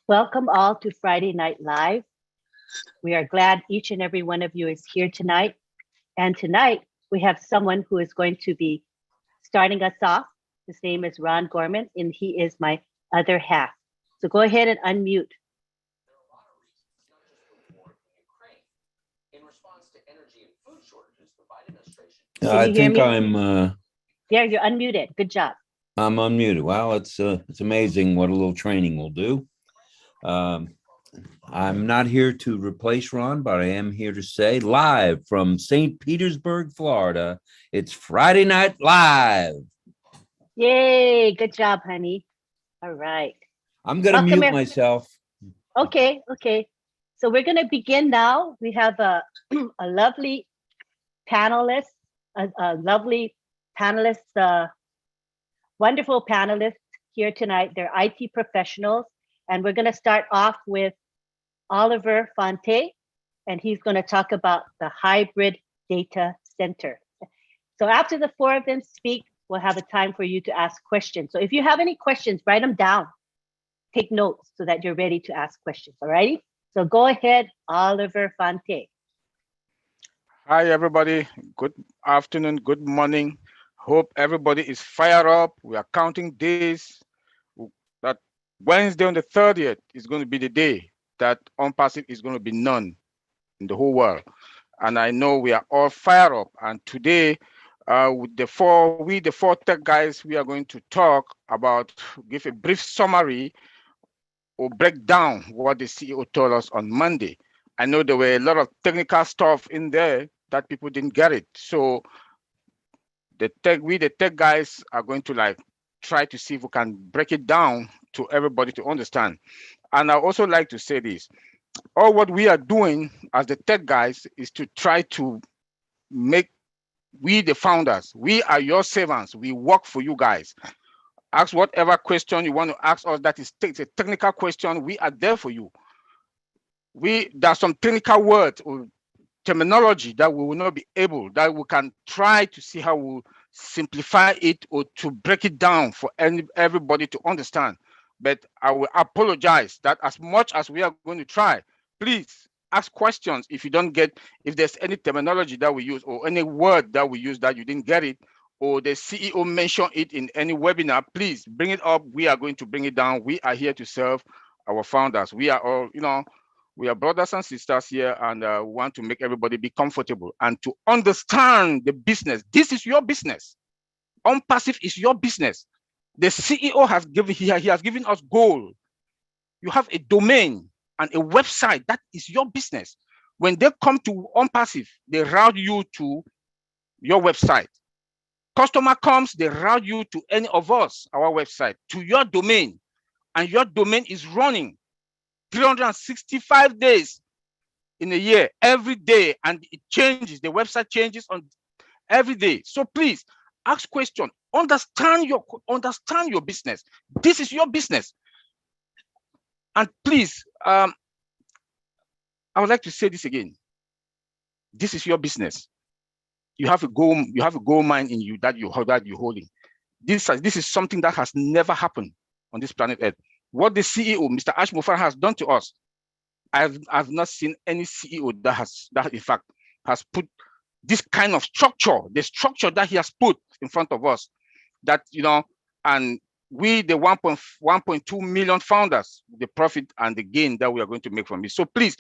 Welcome all to Friday Night Live. We are glad each and every one of you is here tonight. And tonight we have someone who is going to be starting us off. His name is Ron Gorman, and he is my other half. So go ahead and unmute. Can I you hear think me? Yeah, you're unmuted. Good job. I'm unmuted. Wow, it's amazing what a little training will do. I'm not here to replace Ron, but I am here to say live from St. Petersburg, Florida. It's Friday Night Live. Yay, good job, honey. All right. I'm going to mute myself. Okay. So we're going to begin now. We have a lovely panelist, a lovely panelist, wonderful panelists here tonight. They're IT professionals. And we're going to start off with Oliver Fonte, and he's going to talk about the hybrid data center. So after the four of them speak, we'll have a time for you to ask questions. So if you have any questions, write them down. Take notes so that you're ready to ask questions, all righty? So go ahead, Oliver Fonte. Hi, everybody. Good afternoon, good morning. Hope everybody is fired up. We are counting days. That Wednesday on the 30th is going to be the day that ONPASSIVE is going to be known in the whole world. And I know we are all fired up. And today, with the four tech guys, we are going to talk about, give a brief summary or break down what the CEO told us on Monday. I know there were a lot of technical stuff in there that people didn't get it. So the tech guys are going to try to see if we can break it down to everybody to understand. And I also like to say this, all what we are doing as the tech guys is to try to make we the founders, we are your servants, we work for you guys. Ask whatever question you want to ask us that is a technical question, we are there for you. There's some technical words or terminology that we will not be able, that we can try to see how we simplify it or to break it down for everybody to understand. But I will apologize that as much as we are going to try, please ask questions if you don't get, if there's any terminology that we use or any word that we use that you didn't get it, or the CEO mentioned it in any webinar, please bring it up. We are going to bring it down. We are here to serve our founders. We are all, we are brothers and sisters here, and want to make everybody be comfortable and to understand the business. This is your business. ONPASSIVE is your business. The CEO has given us goal. You have a domain and a website. That is your business. When they come to ONPASSIVE, they route you to your website. Customer comes, they route you to any of us, our website, to your domain, and your domain is running 365 days in a year, every day, and it changes. The website changes on every day. So please ask questions. Understand your business. This is your business. And please, I would like to say this again. This is your business. You have a gold mine in you that you're holding. This is something that has never happened on this planet Earth. What the CEO, Mr. Ashmofar, has done to us, I've not seen any CEO that in fact has put this kind of structure, the structure that he has put in front of us, that, and we, the 1.2 million founders, the profit and the gain that we are going to make from it. So please,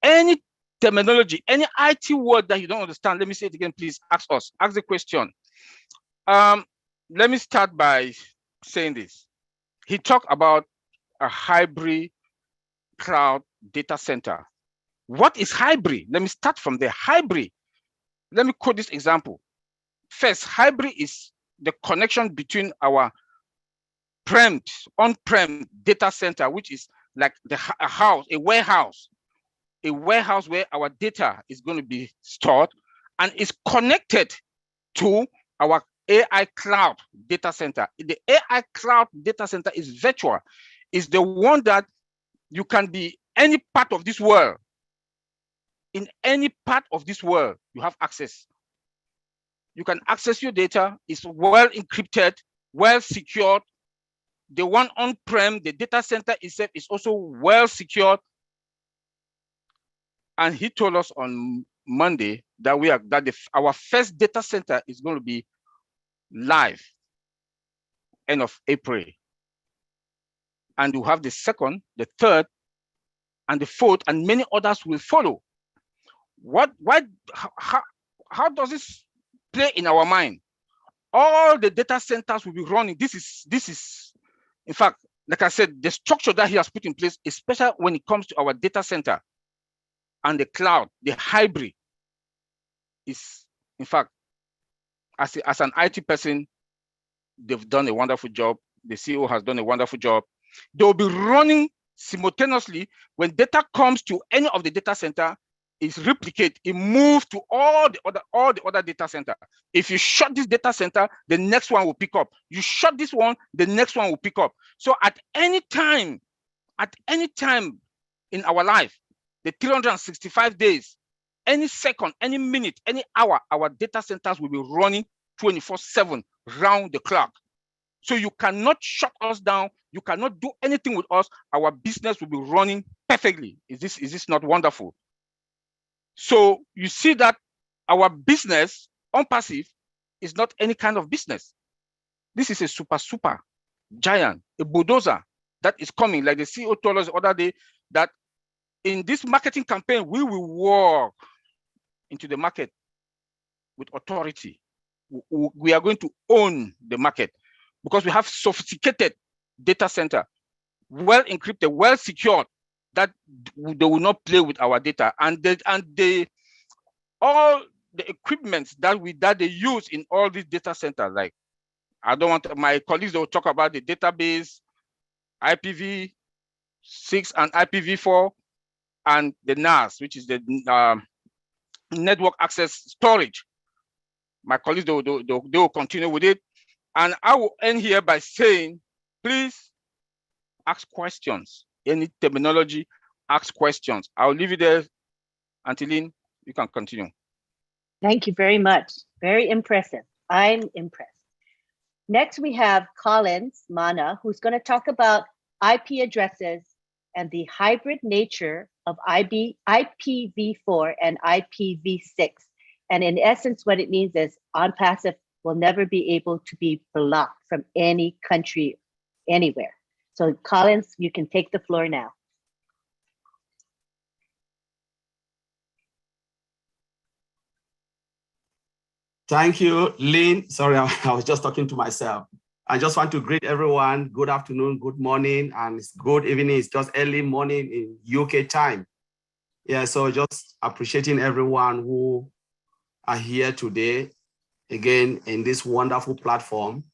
any terminology, any IT word that you don't understand, let me say it again, please ask us, ask the question. Let me start by saying this. He talked about a hybrid cloud data center. What is hybrid? Let me start from there. Hybrid. Let me quote this example. First, hybrid is the connection between our on-prem data center, which is like a warehouse where our data is going to be stored, and is connected to our AI cloud data center. The AI cloud data center is virtual. It's the one that you can be any part of this world. In any part of this world, you have access. You can access your data. It's well encrypted, well secured, The one on-prem, the data center itself is also well secured. And he told us on Monday that our first data center is going to be live end of April. And we'll have the second, the third, and the fourth, and many others will follow. How does this play in our mind? All the data centers will be running. This is, in fact, like I said, the structure that he has put in place, especially when it comes to our data center and the cloud, the hybrid, is, in fact, as an IT person, they've done a wonderful job. The CEO has done a wonderful job. They will be running simultaneously. When data comes to any of the data center, it's replicate, it moves to all the other data center. If you shut this data center, the next one will pick up. You shut this one, the next one will pick up. So at any time in our life, the 365 days, any second, any minute, any hour, our data centers will be running 24/7 round the clock. So you cannot shut us down. You cannot do anything with us. Our business will be running perfectly. Is this not wonderful? So you see that our business, ONPASSIVE, is not any kind of business. This is a super giant, a bulldozer that is coming. Like the CEO told us the other day, that in this marketing campaign, we will walk into the market with authority. We are going to own the market because we have sophisticated data center, well encrypted, well secured, that they will not play with our data. And all the equipment that they use in all these data centers, like, I don't want my colleagues, they will talk about the database, IPv6 and IPv4, and the NAS, which is the network access storage. My colleagues, they will continue with it. And I will end here by saying, please ask questions. Any terminology, ask questions. I'll leave it there. Antilene, you can continue. Thank you very much. Very impressive. I'm impressed. Next, we have Collins Mana, who's going to talk about IP addresses and the hybrid nature of IPv4 and IPv6. And in essence, what it means is ONPASSIVE will never be able to be blocked from any country, anywhere. So Collins, you can take the floor now. Thank you, Lynn. Sorry, I was just talking to myself. I just want to greet everyone. Good afternoon, good morning, and it's good evening. It's just early morning in UK time. Yeah, so just appreciating everyone who are here today, again, in this wonderful platform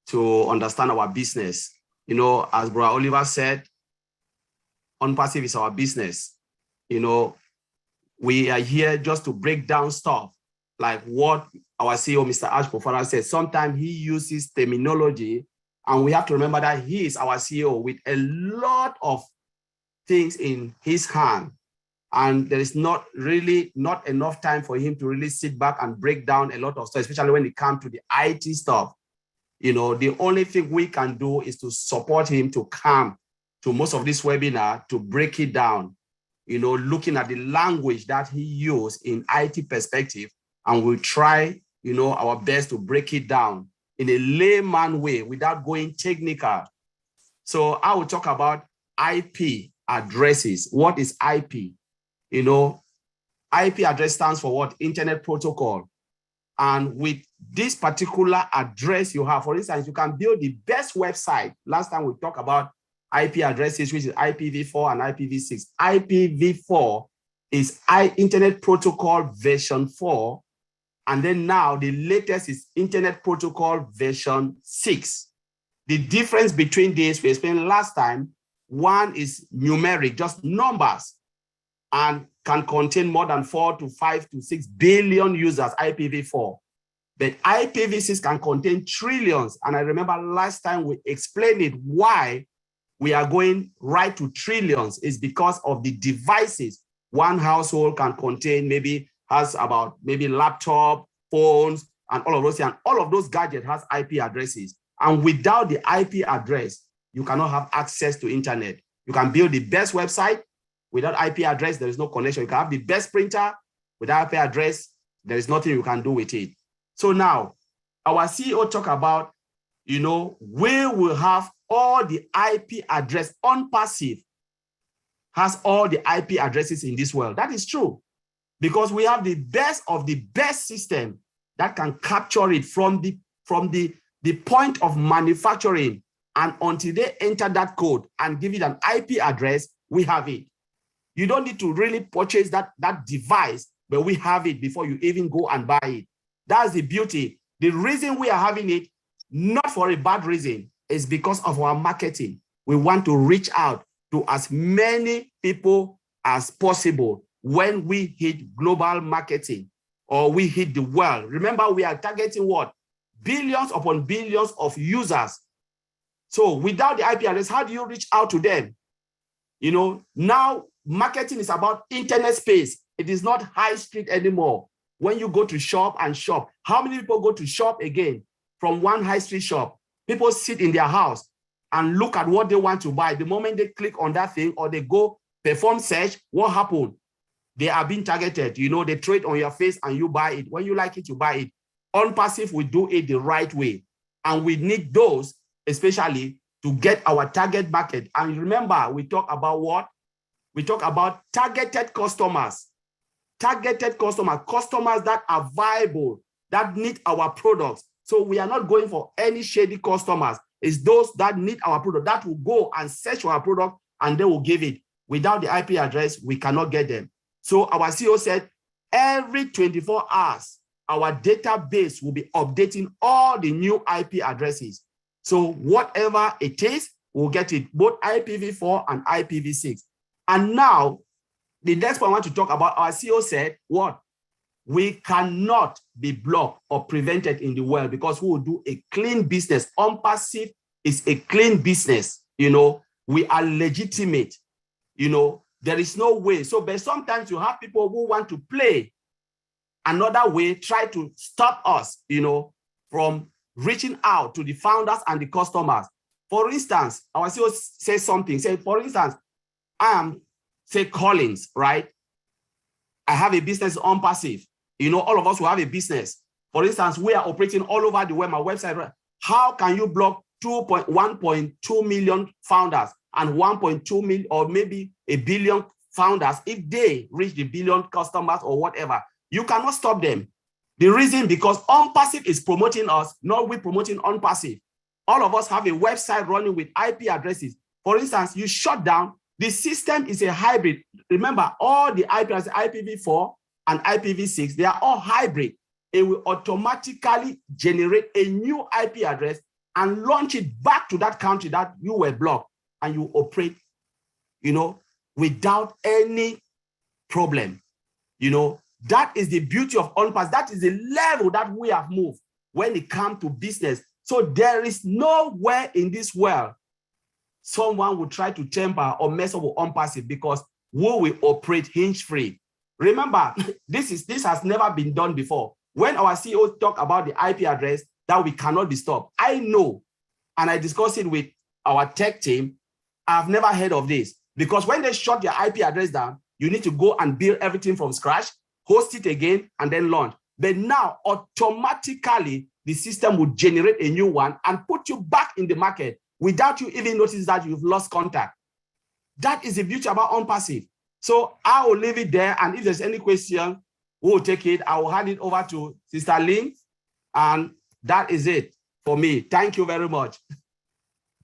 to understand our business. You know, as Brother Oliver said, ONPASSIVE is our business. You know, we are here just to break down stuff like what our CEO, Mr. Ash Pofara, said. Sometimes he uses terminology, and we have to remember that he is our CEO with a lot of things in his hand. And there is not enough time for him to really sit back and break down a lot of stuff, especially when it comes to the IT stuff. You know, the only thing we can do is to support him to come to most of this webinar to break it down, you know, looking at the language that he used in IT perspective. And we'll try, you know, our best to break it down in a layman way without going technical. So I will talk about IP addresses. What is IP? You know, IP address stands for what? Internet Protocol. And with this particular address you have, for instance, you can build the best website. Last time we talked about IP addresses, which is IPv4 and IPv6. IPv4 is Internet Protocol version 4. And then now the latest is Internet Protocol version 6. The difference between these, we explained last time, one is numeric, just numbers, and can contain more than 4 to 5 to 6 billion users, IPv4. But IPv6 can contain trillions. And I remember last time we explained it, why we are going right to trillions is because of the devices. One household can contain has about laptop, phones, and all of those things. And all of those gadgets has IP addresses. And without the IP address, you cannot have access to internet. You can build the best website. Without IP address, there is no connection. You can have the best printer. Without IP address, there is nothing you can do with it. So now, our CEO talk about, we will have all the IP address. ONPASSIVE has all the IP addresses in this world. That is true, because we have the best of the best system that can capture it from the point of manufacturing, and until they enter that code and give it an IP address, we have it. You don't need to really purchase that device, but we have it before you even go and buy it. That's the beauty. The reason we are having it, not for a bad reason, is because of our marketing. We want to reach out to as many people as possible when we hit global marketing or we hit the world. Remember, we are targeting what? Billions upon billions of users. So without the IP address, how do you reach out to them? Now marketing is about internet space. It is not high street anymore. When you go to shop and shop, how many people go to shop again from one high street shop? People sit in their house and look at what they want to buy. The moment they click on that thing or they go perform search, what happened? They are being targeted. They trade on your face and you buy it. When you like it, you buy it. ONPASSIVE will do it the right way. And we need those, especially to get our target market. And remember, we talk about what? We talk about targeted customers. Targeted customers that are viable, that need our products. So we are not going for any shady customers. It's those that need our product, that will go and search for our product and they will give it. Without the IP address, we cannot get them. So our CEO said, every 24 hours, our database will be updating all the new IP addresses. So whatever it is, we'll get it, both IPv4 and IPv6. And now, the next point I want to talk about, our CEO said, what? We cannot be blocked or prevented in the world because we will do a clean business. ONPASSIVE is a clean business. We are legitimate. There is no way. So, but sometimes you have people who want to play another way, try to stop us, from reaching out to the founders and the customers. For instance, our CEO says something, say, for instance, I am, say, Collins, right? I have a business ONPASSIVE. All of us will have a business. For instance, we are operating all over the web, my website. How can you block 1.2 million founders and 1.2 million or maybe a billion founders if they reach the billion customers or whatever? You cannot stop them. The reason, because ONPASSIVE is promoting us, not we promoting ONPASSIVE. All of us have a website running with IP addresses. For instance, you shut down, the system is a hybrid. Remember, all the IP addresses, IPv4 and IPv6, they are all hybrid. It will automatically generate a new IP address and launch it back to that country that you were blocked, and you operate, without any problem. That is the beauty of ONPASSIVE. That is the level that we have moved when it comes to business. So there is nowhere in this world someone will try to tamper or mess up with ONPASSIVE, because we will operate hinge-free. Remember, this has never been done before. When our CEO talk about the IP address, that we cannot be stopped. I know, and I discussed it with our tech team, I've never heard of this, because when they shut their IP address down, you need to go and build everything from scratch, host it again, and then launch. But now, automatically, the system will generate a new one and put you back in the market without you even notice that you've lost contact. That is the beauty about ONPASSIVE. So I will leave it there, and if there's any question, we will take it. I will hand it over to Sister Lynn, and that is it for me. Thank you very much.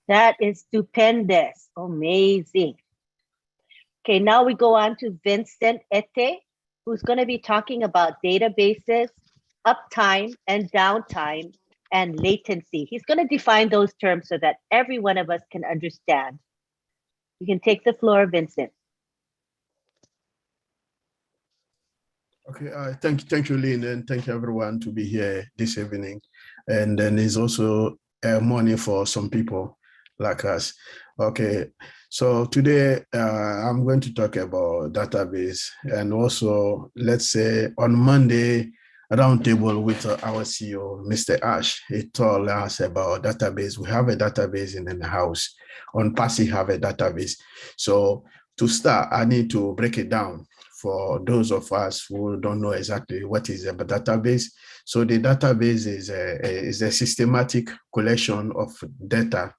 That is stupendous. Amazing. Okay, now we go on to Vincent Ete, who's going to be talking about databases, uptime and downtime, and latency. He's going to define those terms so that every one of us can understand. You can take the floor, Vincent. Okay, thank you, Lynn, and thank you everyone to be here this evening. And then it's also morning for some people like us. Okay, so today I'm going to talk about database, and also let's say on Monday roundtable with our CEO, Mr. Ash. He told us about database. We have a database in the house. ONPASSIVE have a database. So to start, I need to break it down for those of us who don't know exactly what is a database. So the database is a systematic collection of data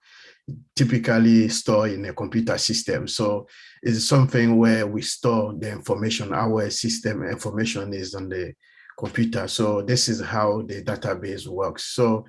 typically stored in a computer system. So it's something where we store the information. Our system information is on the computer. So this is how the database works. So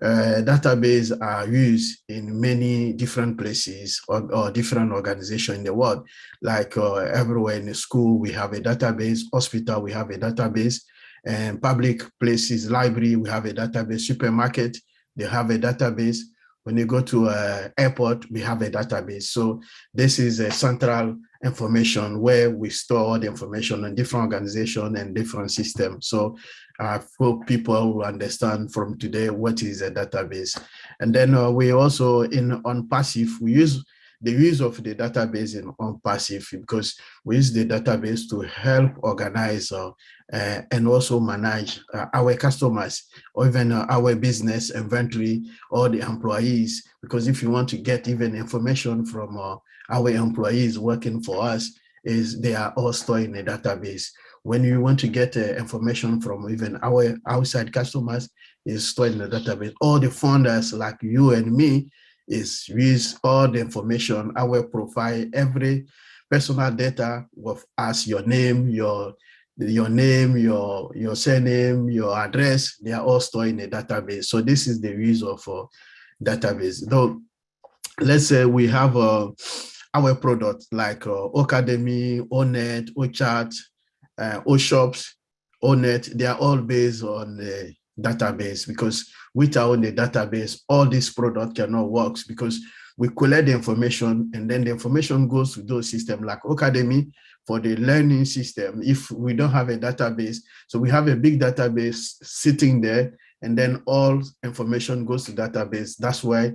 database are used in many different places or different organizations in the world. Like everywhere in the school, we have a database. Hospital, we have a database. And public places, library, we have a database. Supermarket, they have a database. When you go to an airport, we have a database. So this is a central information where we store the information in different organizations and different systems. So I hope people will understand from today what is a database. And then we also in ONPASSIVE, we use the use of the database in ONPASSIVE because we use the database to help organize and also manage our customers or even our business inventory or the employees. Because if you want to get even information from our employees working for us, is they are all stored in a database. When you want to get information from even our outside customers, is stored in the database. All the founders like you and me is use all the information, our profile, every personal data of us, your name, your surname, your address, they are all stored in a database. So this is the use of database. Though, let's say we have our product like Academy, ONET, OChat, OShops, ONET, they are all based on the database because without the database, all these products cannot work because we collect the information and then the information goes to those systems like Academy for the learning system. If we don't have a database, so we have a big database sitting there and then all information goes to database. That's why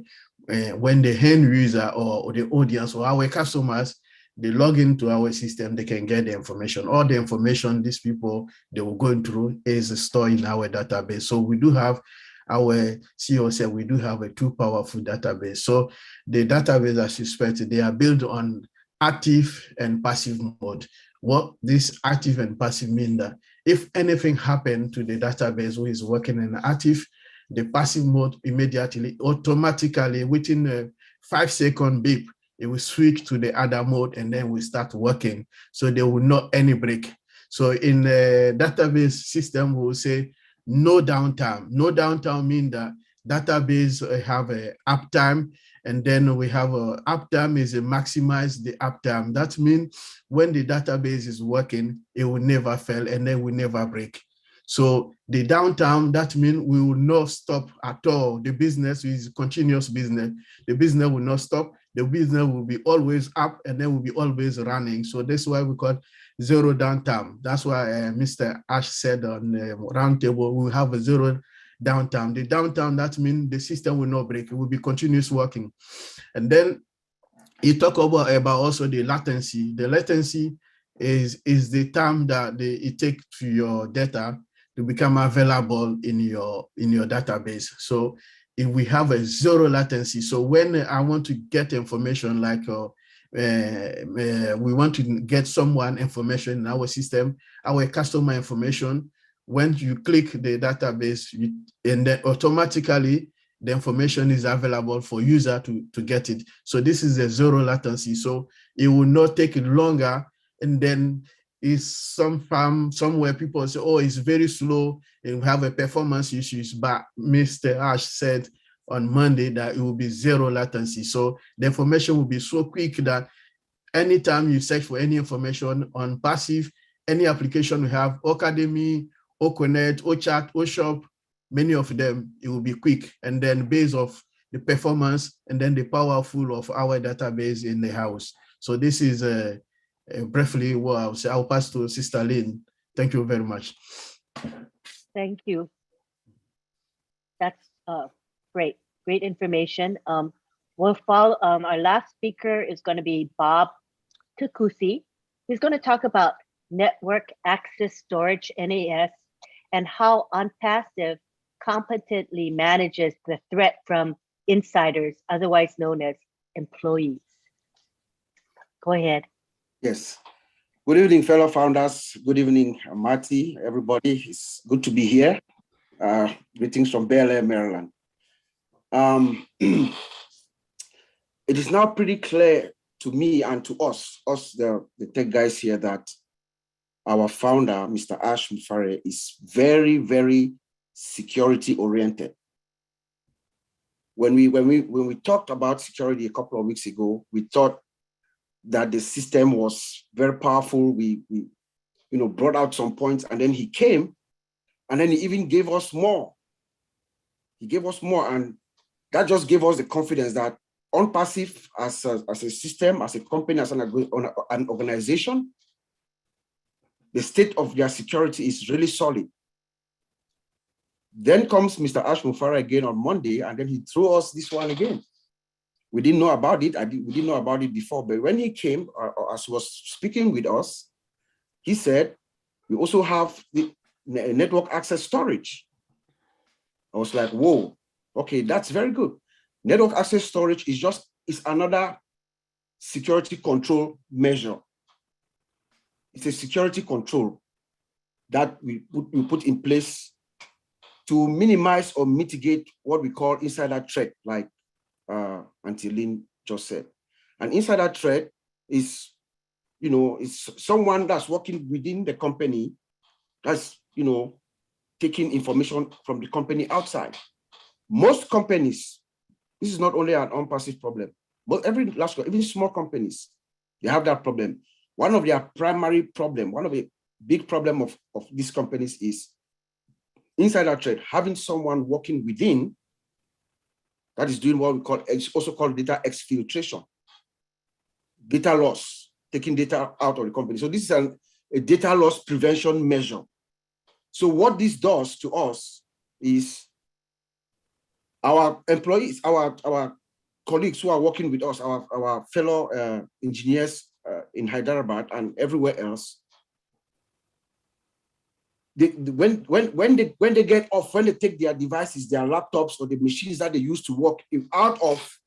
when the end user or the audience or our customers, they log into our system, they can get the information. All the information these people, they were going through is stored in our database. So we do have, our CEO said, we do have a two powerful database. So the database, as you expected, they are built on active and passive mode. What this active and passive mean that if anything happened to the database who is working in active, the passive mode immediately, automatically within a 5-second beep, it will switch to the other mode and then we start working. So there will not any break. So in the database system, we will say no downtime. No downtime means that database have a uptime, and then we have a uptime is a maximize the uptime. That means when the database is working, it will never fail and then will never break. So the downtime, that means we will not stop at all. The business is continuous business. The business will not stop. The business will be always up and then will be always running. So that's why we call zero downtime. That's why Mr. Ash said on the roundtable, we have a zero downtime. The downtime, that means the system will not break. It will be continuous working. And then you talk about also the latency. The latency is the time that it takes to your data to become available in your database. So if we have a zero latency, so when I want to get information like we want to get someone information in our system, our customer information, when you click the database, and then automatically the information is available for user to get it. So this is a zero latency. So it will not take longer. And then is somewhere people say, oh, it's very slow and we have a performance issues, but Mr. Ash said on Monday that it will be zero latency. So the information will be so quick that anytime you search for any information on passive, any application we have, Academy, OConnect, OChat, OShop, many of them, it will be quick. And then based off the performance and then the powerful of our database in the house. So this is briefly what I'll say. I'll pass to Sister Lynn. Thank you very much. Thank you. That's great information. We'll follow. Our last speaker is going to be Bob Takusi. He's going to talk about network access storage, NAS, and how ONPASSIVE competently manages the threat from insiders, otherwise known as employees. Go ahead. Yes. Good evening, fellow founders. Good evening, Marty, everybody. It's good to be here. Greetings from Bel Air, Maryland. It is now pretty clear to me and to us the tech guys here, that our founder, Mr. Ash Mufare, is very, very security oriented. When we talked about security a couple of weeks ago, we thought that the system was very powerful. We brought out some points, and then he came, and then he even gave us more. He gave us more, and that just gave us the confidence that ONPASSIVE as a system, as a company, as an organization, the state of their security is really solid. Then comes Mr. Ash Mufara again on Monday, and then he threw us this one again. We didn't know about it. We didn't know about it before, but when he came, as he was speaking with us, he said, we also have the network access storage. I was like, whoa, okay, that's very good. Network access storage is another security control measure. It's a security control that we put in place to minimize or mitigate what we call insider threat, like Auntie Lynn just said. An insider threat is, is someone that's working within the company that's, taking information from the company outside. Most companies, this is not only an ONPASSIVE problem, but even small companies, they have that problem. One of their primary problem, one of the big problem of these companies is insider threat, having someone working within that is doing what we call, it's also called data exfiltration, data loss, taking data out of the company. So this is a data loss prevention measure. So what this does to us is our employees, our colleagues who are working with us, our fellow engineers in Hyderabad and everywhere else, when they get off, when they take their devices, their laptops or the machines that they use to work out of,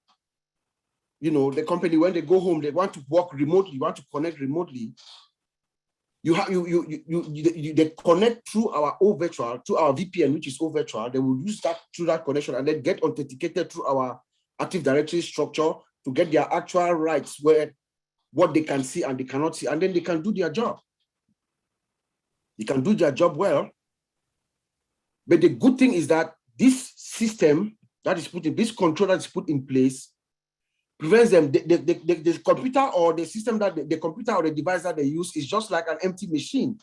the company, when they go home, they want to work remotely, want to connect remotely. They connect through our virtual, through our VPN, which is virtual. They will use that through that connection and then get authenticated through our Active Directory structure to get their actual rights, where what they can see and they cannot see, and then they can do their job. They can do their job well. But the good thing is that this system that is put in, this control that is put in place, prevents them. The computer or the system that the computer or the device that they use is just like an empty machine.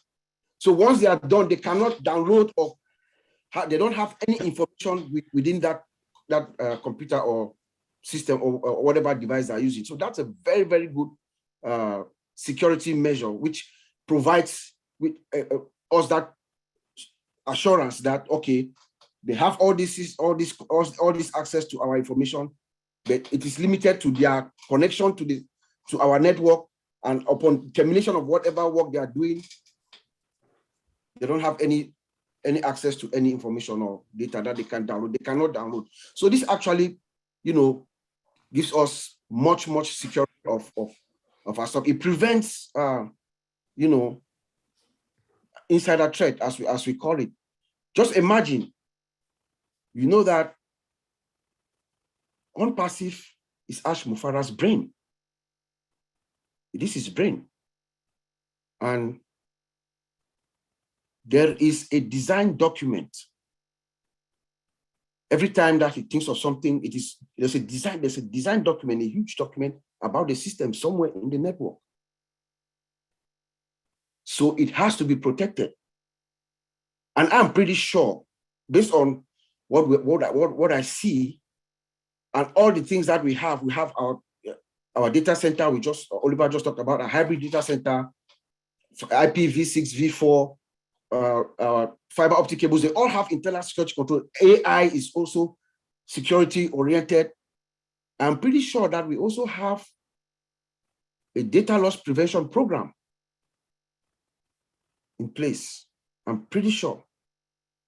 So once they are done, they cannot download or they don't have any information within that computer or system or whatever device they are using. So that's a very, very good security measure, which provides with us that assurance that, okay, they have all this access to our information, but it is limited to their connection to our network, and upon termination of whatever work they are doing, they don't have any access to any information or data that they can download. They cannot download. So this actually, gives us much security of our stuff. It prevents, insider threat, as we call it. Just imagine, that ONPASSIVE is Ash Mufara's brain. It is his brain. And there is a design document. Every time that he thinks of something, there's a design document, a huge document about the system somewhere in the network. So it has to be protected. And I'm pretty sure, based on what I see, and all the things that we have our data center. Oliver just talked about a hybrid data center, IPv6, V4, fiber optic cables. They all have internal security control. AI is also security oriented. I'm pretty sure that we also have a data loss prevention program in place. I'm pretty sure.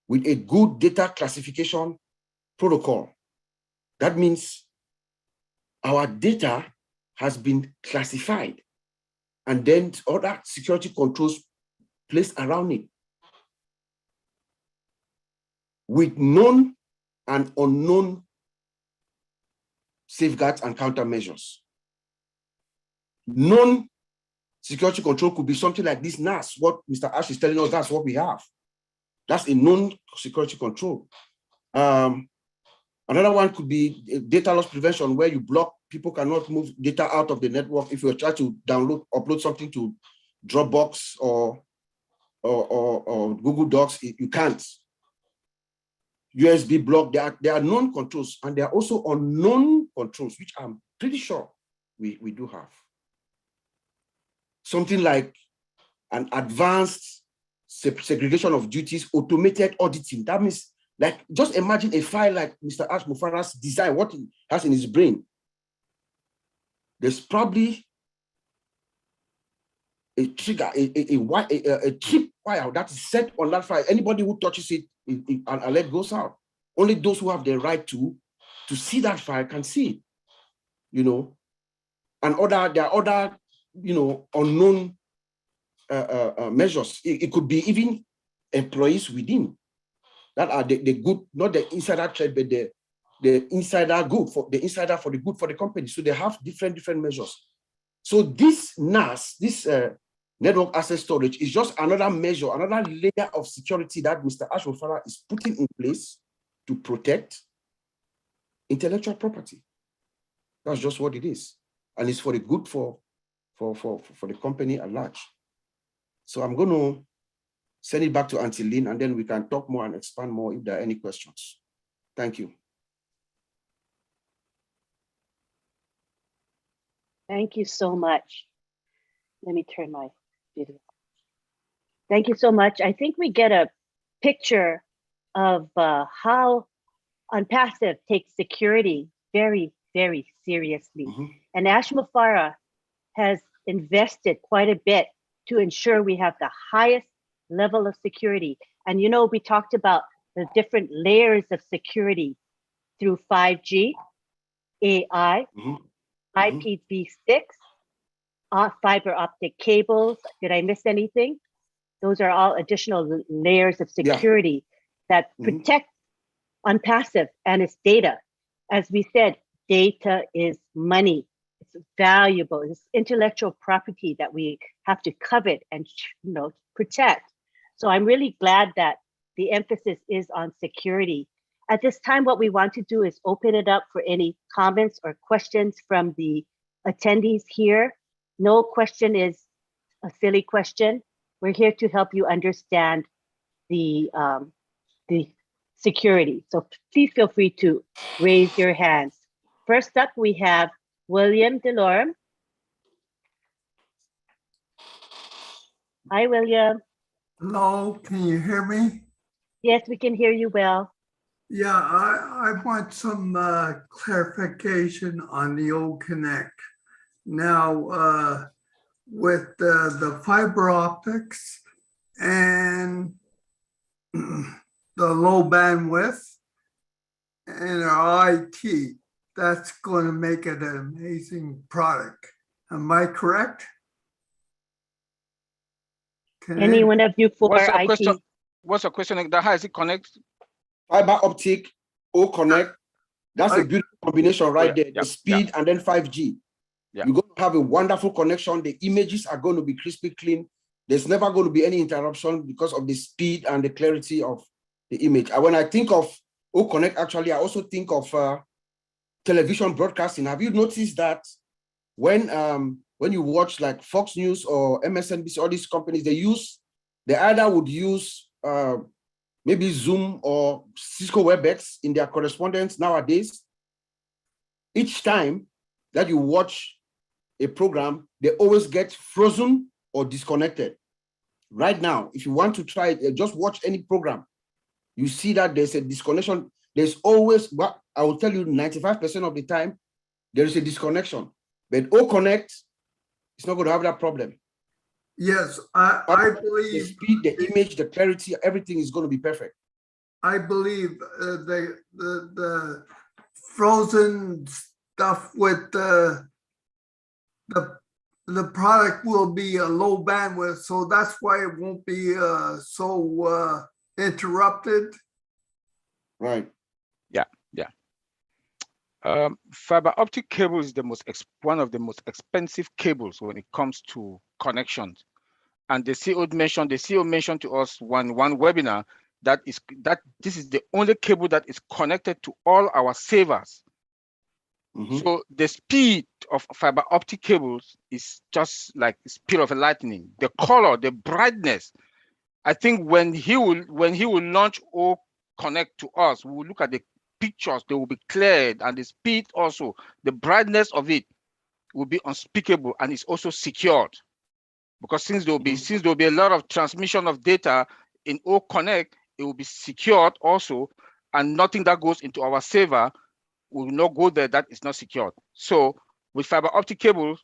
with a good data classification protocol. That means our data has been classified and then other security controls placed around it with known and unknown safeguards and countermeasures. Known security control could be something like this NAS, what Mr. Ash is telling us, that's what we have. That's a known security control. Another one could be data loss prevention, where you block, people cannot move data out of the network. If you try to upload something to Dropbox or Google Docs, you can't. USB block, there are known controls, and there are also unknown controls, which I'm pretty sure we do have. Something like an advanced segregation of duties, automated auditing. That means, like, just imagine a file like Mr. Ash Mufara's design, what he has in his brain. There's probably a trigger, a chip wire that is set on that file. Anybody who touches it, an alert goes out. Only those who have the right to see that file can see it, you know. And there are other, you know, unknown measures. It could be even employees within that are the good, not the insider threat, but the insider good for the insider for the good for the company. So they have different measures. So this NAS, this network access storage, is just another measure, another layer of security that Mr. Ash Mufara is putting in place to protect intellectual property. That's just what it is, and it's for the good for the company at large. So I'm going to send it back to Auntie Lynn, and then we can talk more and expand more if there are any questions. Thank you. Thank you so much. Let me turn my video. Thank you so much. I think we get a picture of how ONPASSIVE takes security very, very seriously. Mm-hmm. And Ash Mufara has invested quite a bit to ensure we have the highest level of security. And you know, we talked about the different layers of security through 5G, AI, mm-hmm. IPv6, fiber optic cables. Did I miss anything? Those are all additional layers of security that protect ONPASSIVE and its data. As we said, data is money. It's valuable. It's intellectual property that we have to covet and, you know, protect. So I'm really glad that the emphasis is on security. At this time, what we want to do is open it up for any comments or questions from the attendees here. No question is a silly question. We're here to help you understand the security. So please feel free to raise your hands. First up, we have William Delorme. Hi, William. Hello, can you hear me? Yes, we can hear you well. Yeah, I want some clarification on the old Connect. Now, with the fiber optics and the low bandwidth and our IT, that's going to make it an amazing product. Am I correct? Any one of you for IT? Question? What's your question? How is it connect? Fiber optic, O Connect. That's a beautiful combination right there. The speed and then 5G. You're going to have a wonderful connection. The images are going to be crispy clean. There's never going to be any interruption because of the speed and the clarity of the image. And when I think of O Connect, actually, I also think of television broadcasting. Have you noticed that when you watch like Fox News or MSNBC, all these companies, they either would use maybe Zoom or Cisco WebEx in their correspondence nowadays. Each time that you watch a program, they always get frozen or disconnected. Right now, if you want to try it, just watch any program, you see that there's a disconnection. There's always, well, I will tell you 95% of the time, there is a disconnection. But O Connect, it's not going to have that problem. Yes, I believe the speed, the image, the clarity, everything is going to be perfect. I believe the frozen stuff with the product will be a low bandwidth, so that's why it won't be so interrupted. Right. Fiber optic cable is one of the most expensive cables when it comes to connections. And the CEO mentioned to us one webinar that this is the only cable that is connected to all our servers. So the speed of fiber optic cables is just like the speed of a lightning. The color, the brightness. I think when he will launch O Connect to us, we will look at the pictures. They will be cleared, and the speed also, the brightness of it will be unspeakable, and it's also secured. Because since there will be a lot of transmission of data in O Connect, it will be secured also, and nothing that goes into our server will not go there that is not secured. So with fiber optic cables,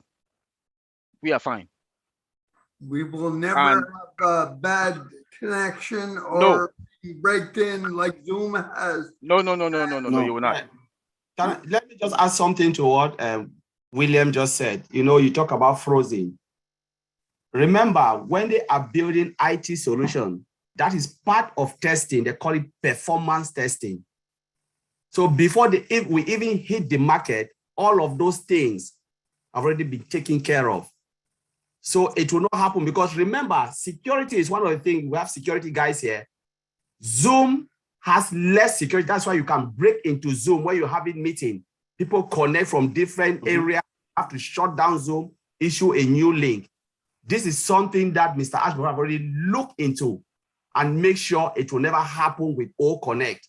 we are fine. We will never have a bad connection or be breaked in like Zoom has. No, you will not. Let me just add something to what William just said. You talk about frozen. Remember, when they are building IT solution, that is part of testing. They call it performance testing. So before we even hit the market, all of those things have already been taken care of. So it will not happen because remember, security is one of the things. We have security guys here. Zoom has less security. That's why you can break into Zoom when you're having meeting. People connect from different areas, have to shut down Zoom, issue a new link. This is something that Mr. Ashburn have already looked into and make sure it will never happen with O Connect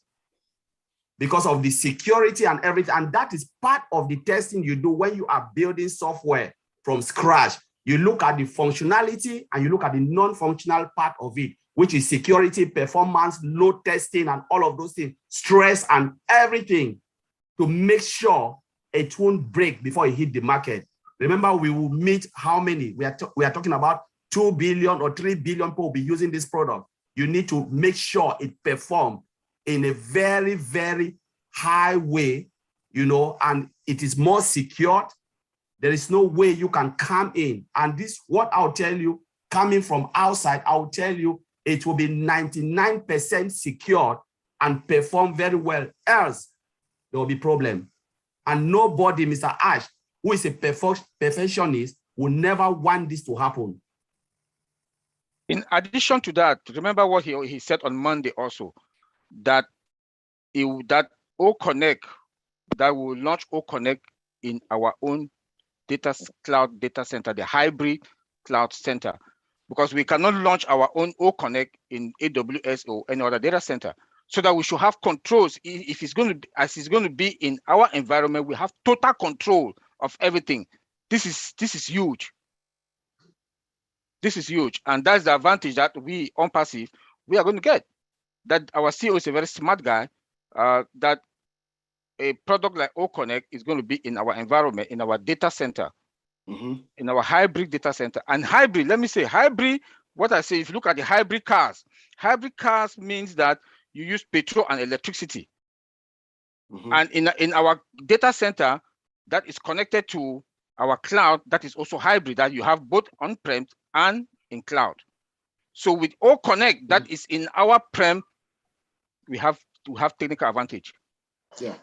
because of the security and everything. And that is part of the testing you do when you are building software from scratch. You look at the functionality and you look at the non-functional part of it, which is security, performance, load testing, and all of those things, stress and everything to make sure it won't break before it hit the market. Remember, we will meet how many? We are talking about 2 billion or 3 billion people will be using this product. You need to make sure it performs in a very, very high way, and it is more secured. There is no way you can come in. And this, what I'll tell you, coming from outside, I'll tell you, it will be 99% secured and perform very well. Else, there will be problem. And nobody, Mr. Ash, who is a perfectionist, will never want this to happen. In addition to that, remember what he said on Monday also, that O Connect, that will launch O Connect in our own cloud data center, the hybrid cloud center, because we cannot launch our own O Connect in AWS or any other data center. So that we should have controls. If it's going to be in our environment, we have total control of everything. This is huge. This is huge, and that's the advantage that we ONPASSIVE we are going to get. That our CEO is a very smart guy. That a product like O Connect is going to be in our environment, in our data center, in our hybrid data center. And hybrid, let me say hybrid. What I say, if you look at the hybrid cars means that you use petrol and electricity. And in our data center that is connected to our cloud, that is also hybrid, that you have both on-prem and in cloud. So with O Connect that is in our prem, we have technical advantage. Yeah.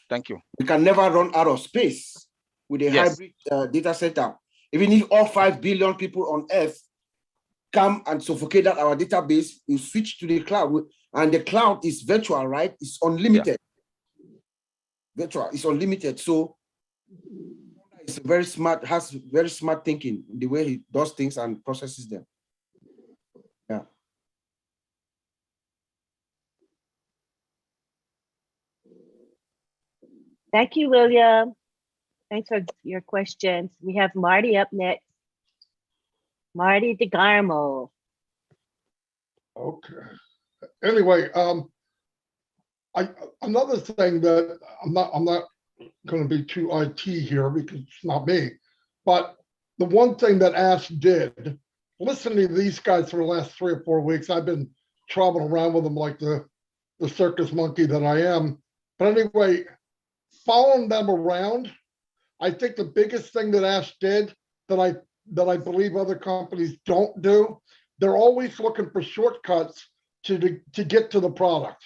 Thank you. We can never run out of space with a hybrid data center. Even if all 5 billion people on Earth come and suffocate at our database, you switch to the cloud, and the cloud is virtual, right? It's unlimited. Virtual, it's unlimited. So it's very smart, has very smart thinking in the way he does things and processes them. Yeah. Thank you, William. Thanks for your questions. We have Marty up next. Marty DeGarmo. Okay. Anyway, another thing that I'm not going to be too IT here because it's not me, but the one thing that Ash did, listening to these guys for the last 3 or 4 weeks, I've been traveling around with them like the the circus monkey that I am. But anyway, following them around, I think the biggest thing that Ash did that I believe other companies don't do, they're always looking for shortcuts to get to the product.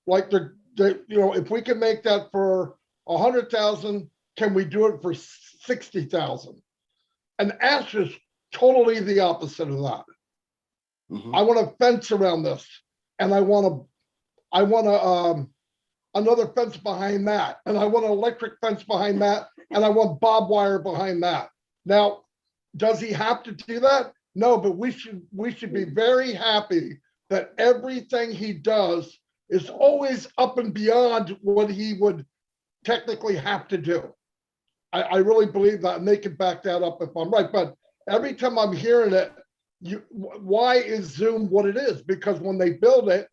Like if we can make that for 100,000, can we do it for 60,000? And Ash is totally the opposite of that. I want a fence around this, and I want another fence behind that, and I want an electric fence behind that, and I want barbed wire behind that. Now, does he have to do that? No, but we should be very happy that everything he does is always up and beyond what he would technically have to do. I really believe that, and they can back that up if I'm right. But every time I'm hearing it, why is Zoom what it is? Because when they build it,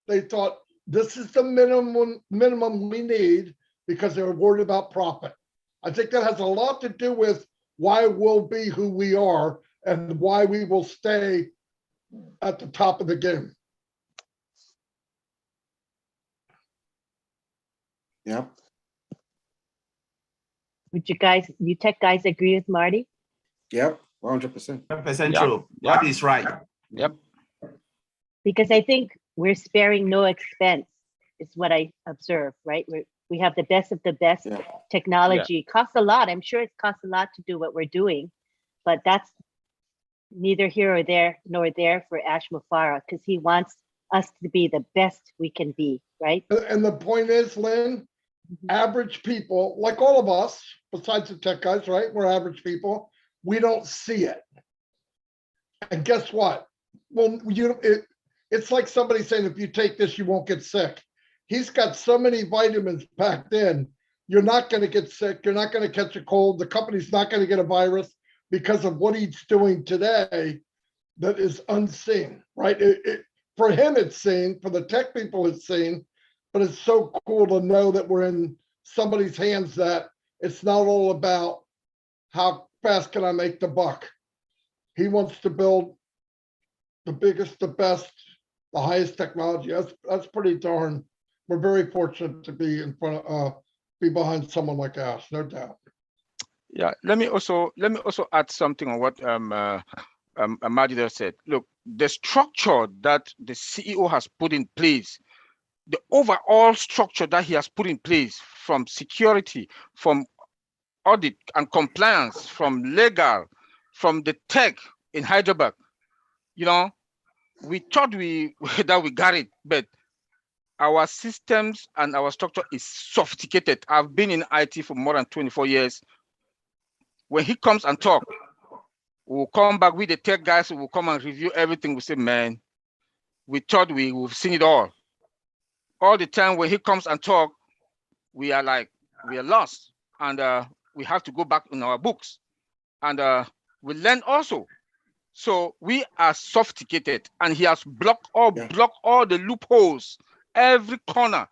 they thought this is the minimum we need because they were worried about profit. I think that has a lot to do with why we'll be who we are and why we will stay at the top of the game. Yeah. Would you tech guys agree with Marty? Yep, 100%. 100% true. Marty is right. Yep. Because I think we're sparing no expense, is what I observe, right? We have the best of the best technology. Costs a lot. I'm sure it costs a lot to do what we're doing, but that's neither here or there nor there for Ash Mufareh, because he wants us to be the best we can be, right? And the point is, Lynn, average people, like all of us, besides the tech guys, right? We're average people. We don't see it. And guess what? Well, it's like somebody saying, if you take this, you won't get sick. He's got so many vitamins packed in, you're not going to get sick. You're not going to catch a cold. The company's not going to get a virus because of what he's doing today that is unseen, right? For him, it's seen. For the tech people, it's seen. But it's so cool to know that we're in somebody's hands, that it's not all about how fast can I make the buck. He wants to build the biggest, the best, the highest technology. That's pretty darn. We're very fortunate to be in front of, be behind someone like Ash, no doubt. Yeah, let me also add something on what Majida said. Look, the structure that the CEO has put in place, the overall structure that he has put in place, from security, from audit and compliance, from legal, from the tech in Hyderabad, we thought that we got it, but our systems and our structure is sophisticated. I've been in IT for more than 24 years. When he comes and talk, we'll come back with the tech guys who will come and review everything. We say, man, we thought we've seen it all. All the time when he comes and talk, we are lost, and we have to go back in our books, and we learn also. So we are sophisticated, and he has blocked all the loopholes, every corner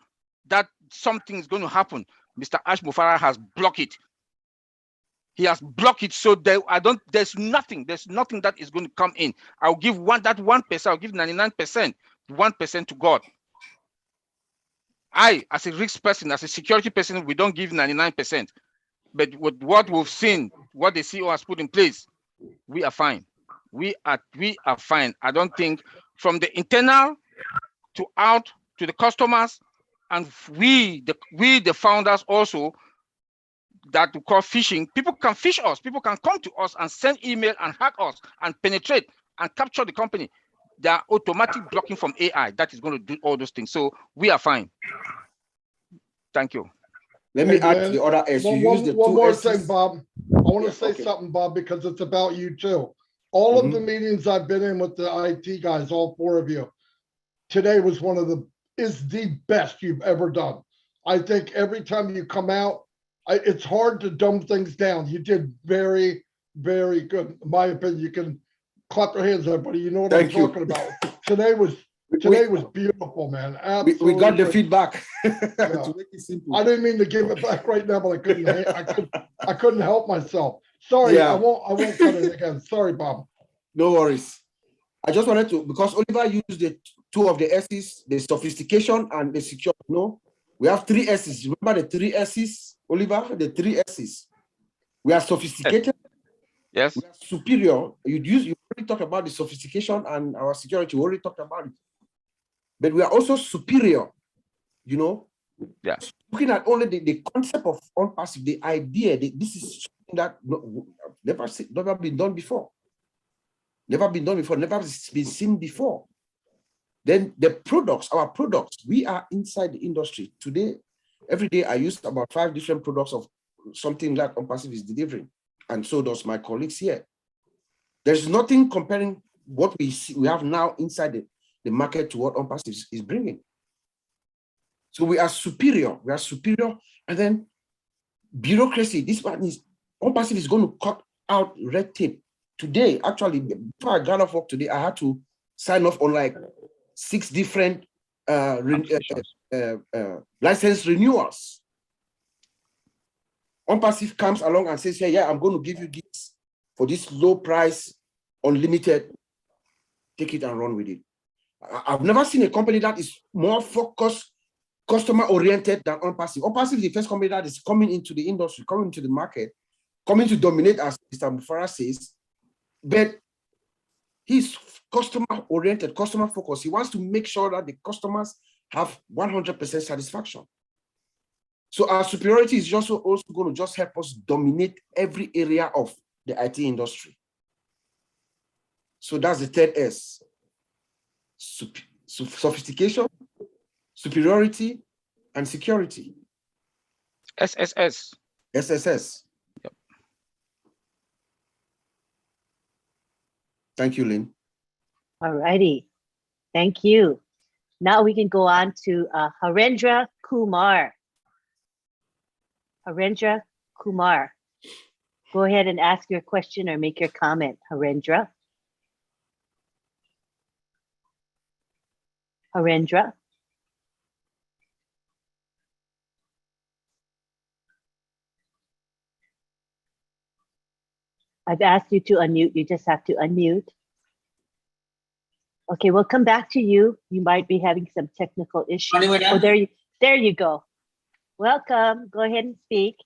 that something is going to happen. Mr. Ash Mufareh has blocked it. He has blocked it, so there's nothing that is going to come in. I'll give 1%, I'll give 99%, 1% to God. I, as a risk person, as a security person, we don't give 99%. But with what we've seen, what the CEO has put in place, we are fine. We are fine. I don't think, from the internal to out to the customers, and we the founders also, that we call phishing. People can phish us. People can come to us and send email and hack us and penetrate and capture the company. They are automatic blocking from AI that is going to do all those things. So we are fine. Thank you. Let me add to the other S. One more thing, Bob. I want to say something, Bob, because it's about you too. All of the meetings I've been in with the IT guys, all four of you, today was is the best you've ever done. I think every time you come out, it's hard to dumb things down. You did very, very good. In my opinion, you can clap your hands, everybody. You know what I'm talking about. Today was beautiful, man. Absolutely. We got the feedback. To make it simple. I didn't mean to give it back right now, but I couldn't help myself. Sorry, I won't cut it again. Sorry, Bob. No worries. I just wanted to, because Oliver used two of the S's, the sophistication and the secure. No, we have three S's. Remember the three S's, Oliver? The three S's. We are sophisticated. Yes. We are superior. You already talked about the sophistication and our security. We already talked about it. But we are also superior, you know. Yeah. Looking at only the concept of ONPASSIVE, the idea that this is something that never been done before. Never been done before, never been seen before. Then the products, our products, we are inside the industry. Today, every day I use about 5 different products of something that ONPASSIVE is delivering. And so does my colleagues here. There's nothing comparing what we have now inside the market to what ONPASSIVE is bringing. So we are superior. We are superior. And then bureaucracy, this one is, ONPASSIVE is going to cut out red tape. Today, actually, before I got off work today, I had to sign off on like 6 different license renewals. ONPASSIVE comes along and says, yeah, I'm going to give you this for this low price, unlimited. Take it and run with it. I've never seen a company that is more focused, customer-oriented than ONPASSIVE. ONPASSIVE is the first company that is coming into the industry, coming into the market, coming to dominate, as Mr. Mufara says, but he's customer-oriented, customer-focused. He wants to make sure that the customers have 100% satisfaction. So our superiority is also going to just help us dominate every area of the IT industry. So that's the third S. Sophistication, superiority, and security. SSS. SSS. Yep. Thank you, Lynn. All righty. Thank you. Now we can go on to Harendra Kumar. Harendra Kumar. Go ahead and ask your question or make your comment, Harendra. Harendra. I've asked you to unmute. You just have to unmute. Okay, we'll come back to you. You might be having some technical issues. Oh, there you go. Welcome. Go ahead and speak.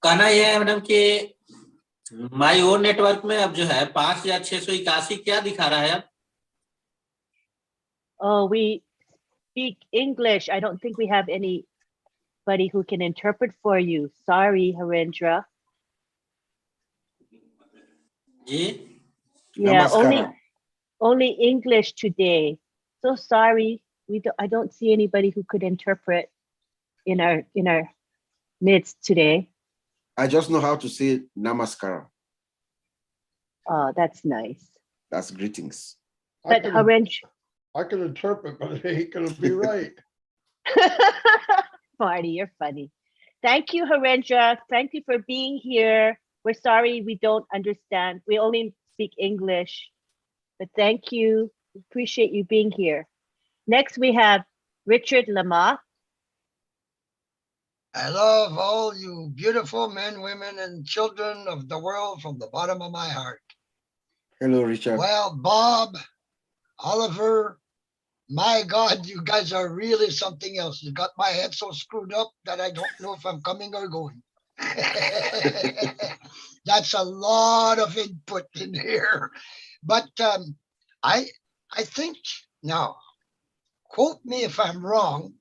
कहना यह है madam कि my own network में अब जो है 5681 क्या दिखा रहा है अब? Oh, we speak English. I don't think we have anybody who can interpret for you. Sorry, Harendra. Ji? Yeah, only English today. So sorry. I don't see anybody who could interpret in our midst today. I just know how to say namaskara. Oh, that's nice. That's greetings. But Harendra, I can interpret, but it ain't gonna be right. Marty, you're funny. Thank you, Harendra. Thank you for being here. We're sorry we don't understand. We only speak English, but thank you. Appreciate you being here. Next, we have Richard Lama. I love all you beautiful men, women, and children of the world from the bottom of my heart. Hello, Richard. Well, Bob, Oliver, my God, you guys are really something else. You got my head so screwed up that I don't know if I'm coming or going. That's a lot of input in here. But I think, now, quote me if I'm wrong,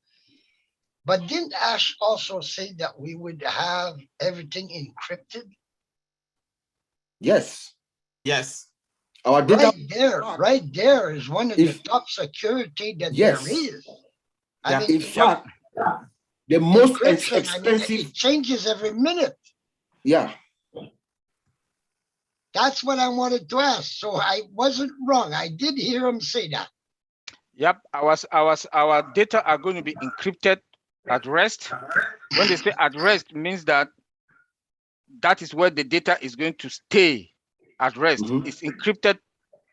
but didn't Ash also say that we would have everything encrypted? Yes. Yes. Our data right there is one of the top security that there is. I mean, in fact, the most expensive. I mean, it changes every minute. Yeah. That's what I wanted to ask. So I wasn't wrong. I did hear him say that. Yep, our data are going to be encrypted at rest. When they say at rest, means that is where the data is going to stay at rest. It's encrypted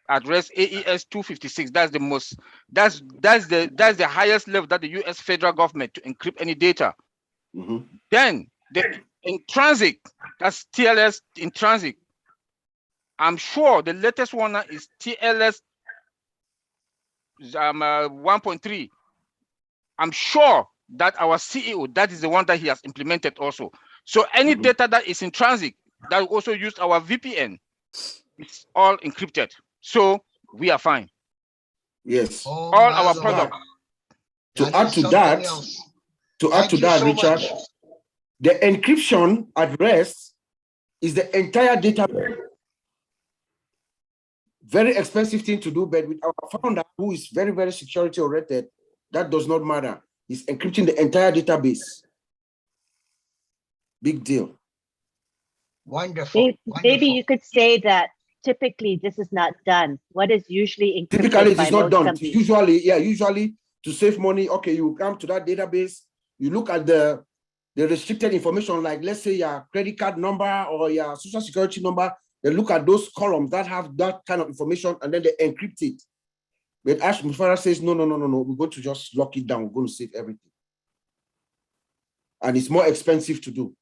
at rest, AES 256. That's the most. That's the highest level that the U.S. federal government to encrypt any data. Then in transit, that's TLS in transit. I'm sure the latest one is TLS 1.3, I'm sure that our CEO, that is the one that he has implemented also. So any data that is in transit that also use our VPN, it's all encrypted. So we are fine. Yes. Oh, All my our Lord. products. To That add is to something that, else. to add Thank to you that, so Richard, much. the encryption at rest is the entire database. Very expensive thing to do, but with our founder, who is very, very security oriented, that does not matter. He's encrypting the entire database. Big deal. Wonderful. Maybe Wonderful. you could say that typically this is not done. What is usually encrypted Typically, it by is not most done. companies? Usually to save money, okay, you come to that database, you look at the restricted information, like let's say your credit card number or your social security number, they look at those columns that have that kind of information and then they encrypt it. But Ash Mufara says, no, we're going to just lock it down, we're going to save everything. And it's more expensive to do.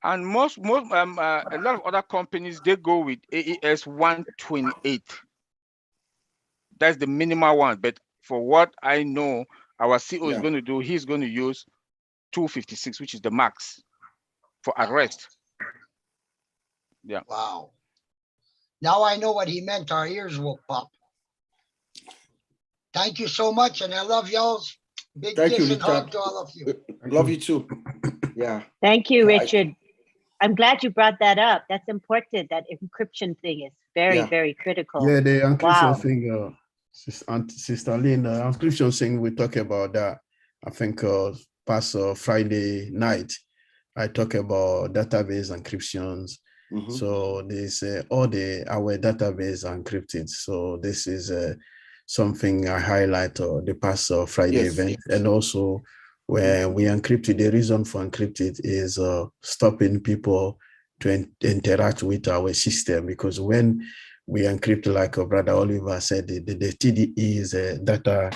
And a lot of other companies, they go with AES 128. That's the minimal one. But for what I know, our CEO is going to do, he's going to use 256, which is the max for arrest. Yeah. Wow. Now I know what he meant. Our ears will pop. Thank you so much. And I love y'all's. Big kiss and hug to all of you. Love you too. Yeah. Thank you, Richard. I'm glad you brought that up. That's important. That encryption thing is very, very critical. Yeah, the encryption thing, Sister Lynn, encryption thing, we talk about that. I think past Friday night, I talk about database encryptions. So this all our database are encrypted. So this is something I highlight the past Friday event, and also where we encrypted. The reason for encrypted is stopping people to interact with our system, because when we encrypt, like Brother Oliver said, the TDE is a data.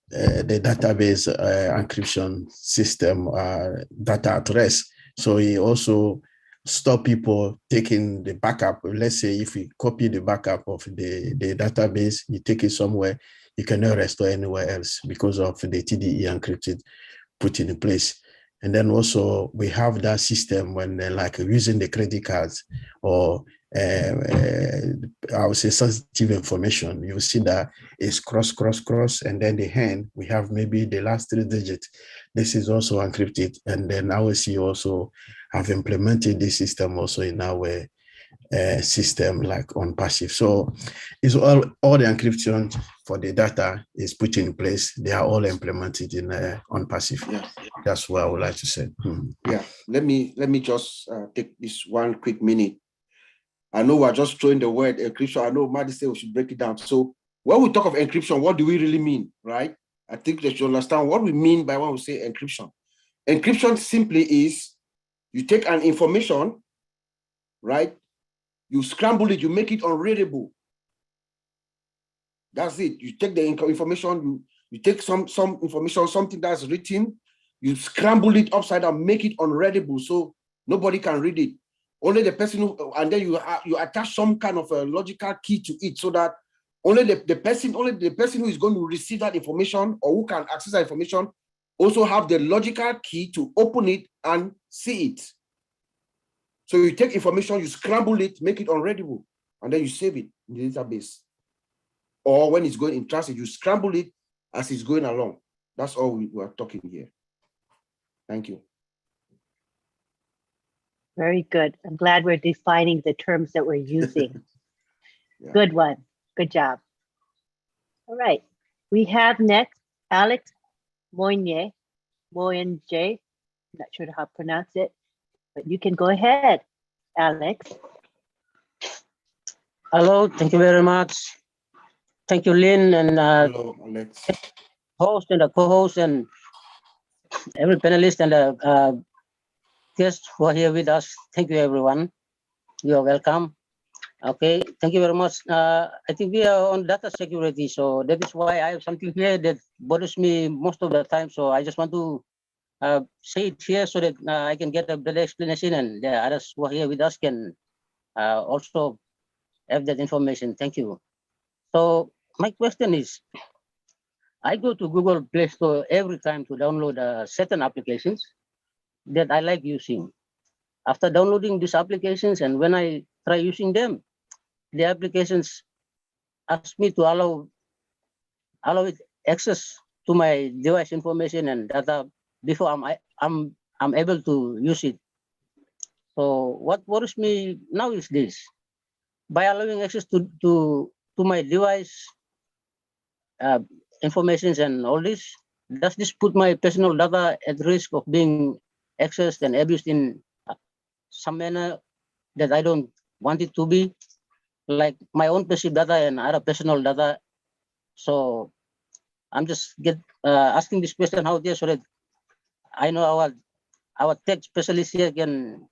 The database encryption system data at rest. So he also stop people taking the backup. Let's say if we copy the backup of the database, you take it somewhere, you cannot restore anywhere else because of the TDE encrypted put in place. And then also we have that system when like using the credit cards or I would say sensitive information, you see that it's cross, and then the hand, we have maybe the last 3 digits. This is also encrypted. And then our CEO also have implemented this system also in our system like ONPASSIVE. So it's all the encryption for the data is put in place. They are all implemented in ONPASSIVE. Yeah. That's what I would like to say. Yeah, let me just take this one quick minute. I know we're just throwing the word encryption. I know Maddie said we should break it down. So when we talk of encryption, what do we really mean, right? I think they should understand what we mean by when we say encryption. Encryption simply is you take an information, right? You scramble it, you make it unreadable. That's it. You take the information, you take some information, something that's written, you scramble it upside down, make it unreadable so nobody can read it. Only the person who, and then you attach some kind of a logical key to it so that only the person who is going to receive that information or who can access that information also have the logical key to open it and see it. So you take information, you scramble it, make it unreadable, and then you save it in the database. Or when it's going in transit, you scramble it as it's going along. That's all we are talking here. Thank you. Very good. I'm glad we're defining the terms that we're using. Good one. Good job. All right. We have next Alex Moynier. I'm not sure how to pronounce it, but you can go ahead, Alex. Hello, thank you very much. Thank you, Lynn, and hello, Alex. Host and the co-host and every panelist and the guests who are here with us. Thank you, everyone. You are welcome. Okay, thank you very much. I think we are on data security, so that is why I have something here that bothers me most of the time. So I just want to say it here so that I can get a better explanation, and the others who are here with us can also have that information. Thank you. So my question is, I go to Google Play Store every time to download certain applications that I like using. After downloading these applications, and when I try using them, the applications ask me to allow it access to my device information and data before I'm able to use it. So what worries me now is this: by allowing access to my device informations and all this, does this put my personal data at risk of being accessed and abused in some manner that I don't want it to be, like my own passive data and other personal data? So I'm just asking this question out there so that I know our tech specialist here can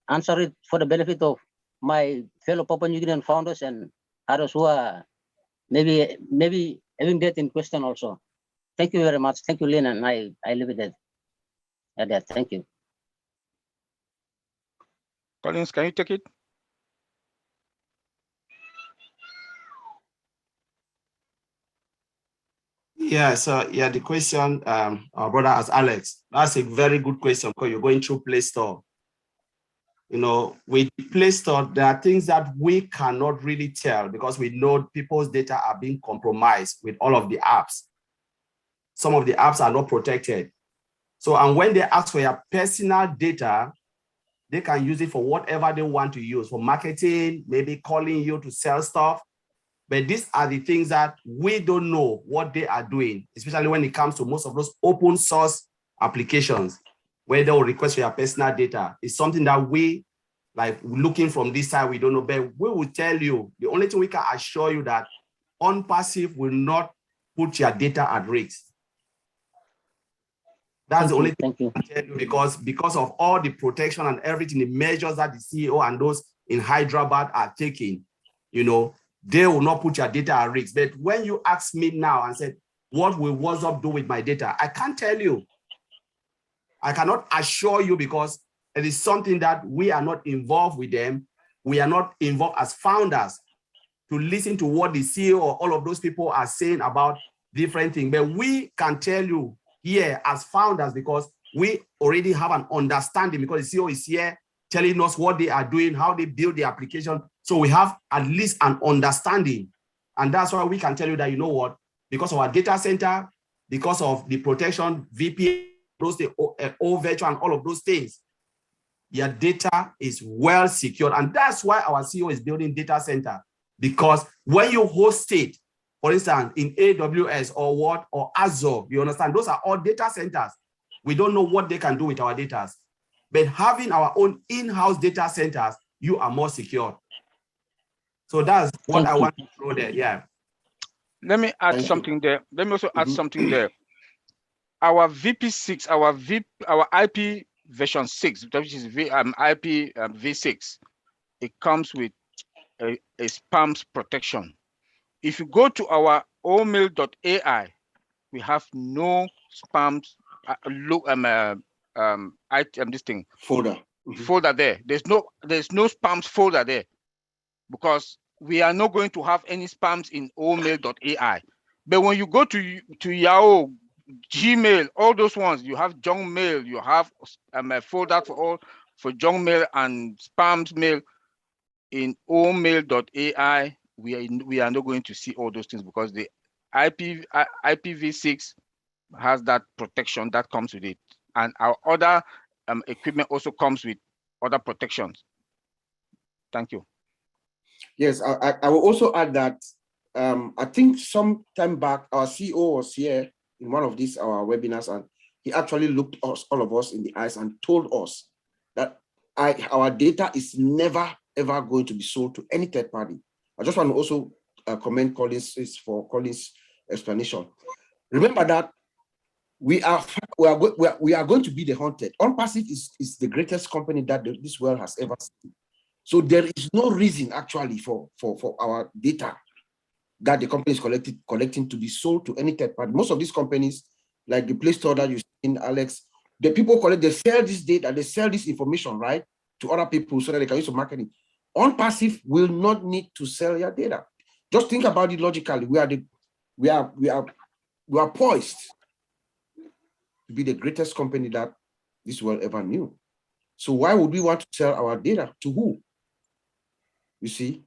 answer it for the benefit of my fellow Papua New Guinean founders and others who are maybe having that in question also. Thank you very much. Thank you, Lynn, and I leave it at that. Thank you. Collins, can you take it? Yeah, so yeah, the question our brother asked Alex, that's a very good question because you're going through Play Store. You know, with Play Store, there are things that we cannot really tell because we know people's data are being compromised with all of the apps. Some of the apps are not protected. So, and when they ask for your personal data, they can use it for whatever they want to use, for marketing, maybe calling you to sell stuff. But these are the things that we don't know what they are doing, especially when it comes to most of those open source applications where they will request for your personal data. It's something that we, like looking from this side, we don't know, but we will tell you, the only thing we can assure you that ONPASSIVE will not put your data at risk. That's the only thing I can tell you because of all the protection and everything, the measures that the CEO and those in Hyderabad are taking, you know, they will not put your data at risk. But when you ask me now and said, what will WhatsApp do with my data? I can't tell you. I cannot assure you because it is something that we are not involved with them. We are not involved as founders to listen to what the CEO or all of those people are saying about different things. But we can tell you here as founders because we already have an understanding because the CEO is here telling us what they are doing, how they build the application. So we have at least an understanding. And that's why we can tell you that, you know what, because of our data center, because of the protection, VPN, those the O virtual and all of those things, your data is well secured. And that's why our CEO is building data center. Because when you host it, for instance, in AWS or Azure, you understand, those are all data centers. We don't know what they can do with our data. But having our own in-house data centers, you are more secure. So that's what I want to throw there. Yeah. Let me add something there. Let me also add something there. Our VP6, our IP version 6, which is IP v6, it comes with a spams protection. If you go to our omail.ai, we have no spams folder there. There's no spams folder there because we are not going to have any spams in omail.ai. But when you go to Yahoo, Gmail, all those ones, you have junk mail, you have a folder for junk mail and spams mail. In omail.ai, we are not going to see all those things because the IPv6 has that protection that comes with it, and our other equipment also comes with other protections. Thank you. Yes, I will also add that I think some time back our CEO was here in one of these our webinars, and he actually looked all of us in the eyes and told us that our data is never ever going to be sold to any third party. I just want to also commend Collins for Collins' explanation. Remember that we are going to be the hunted. ONPASSIVE is the greatest company that this world has ever seen. So there is no reason actually for our data that the company is collecting to be sold to any third party. Most of these companies, like the Play Store that you've seen, Alex, the people they sell this data, they sell this information, right, to other people so that they can use for marketing. ONPASSIVE will not need to sell your data. Just think about it logically. We are poised to be the greatest company that this world ever knew. So why would we want to sell our data to who? You see?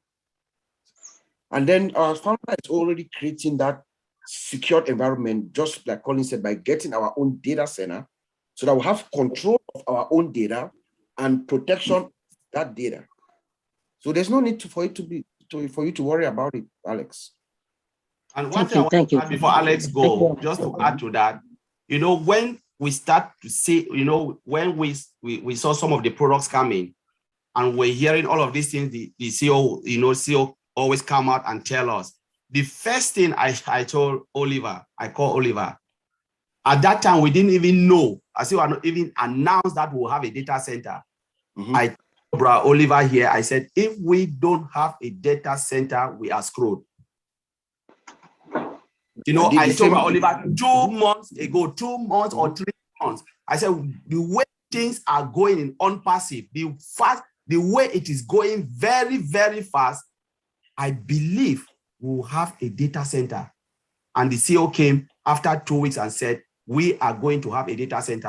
And then our founder is already creating that secured environment, just like Colin said, by getting our own data center, so that we have control of our own data and protection of that data. So there's no need for you to worry about it, Alex. And one thing I want to add before Alex go, just to add to that, when we start to see, when we saw some of the products coming, and we're hearing all of these things, the CEO, CEO always come out and tell us. The first thing I told Oliver, I called Oliver. At that time, we didn't even know, as you are not even announced that we'll have a data center. I told Bro Oliver here, I said, if we don't have a data center, we are screwed. I told Oliver 2 months ago, 2 months or 3 months, I said, the way things are going in ONPASSIVE, the way it is going very, very fast, I believe we'll have a data center. And the CEO came after 2 weeks and said, we are going to have a data center.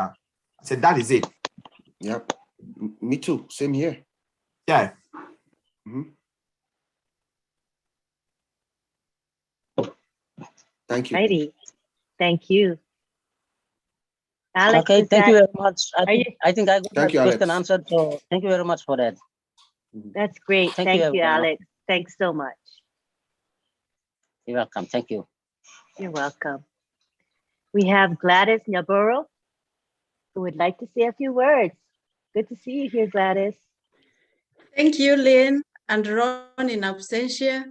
I said, that is it. Yep. Me too. Same here. Yeah. Thank you. Righty. Thank you. Alex, okay, thank you very much. I think I got Thank you, my question Alex. answered. So thank you very much for that. That's great. Thank you, everyone. Alex. Thanks so much. You're welcome. Thank you. You're welcome. We have Gladys Nyaburo, who would like to say a few words. Good to see you here, Gladys. Thank you, Lynn and Ron in absentia,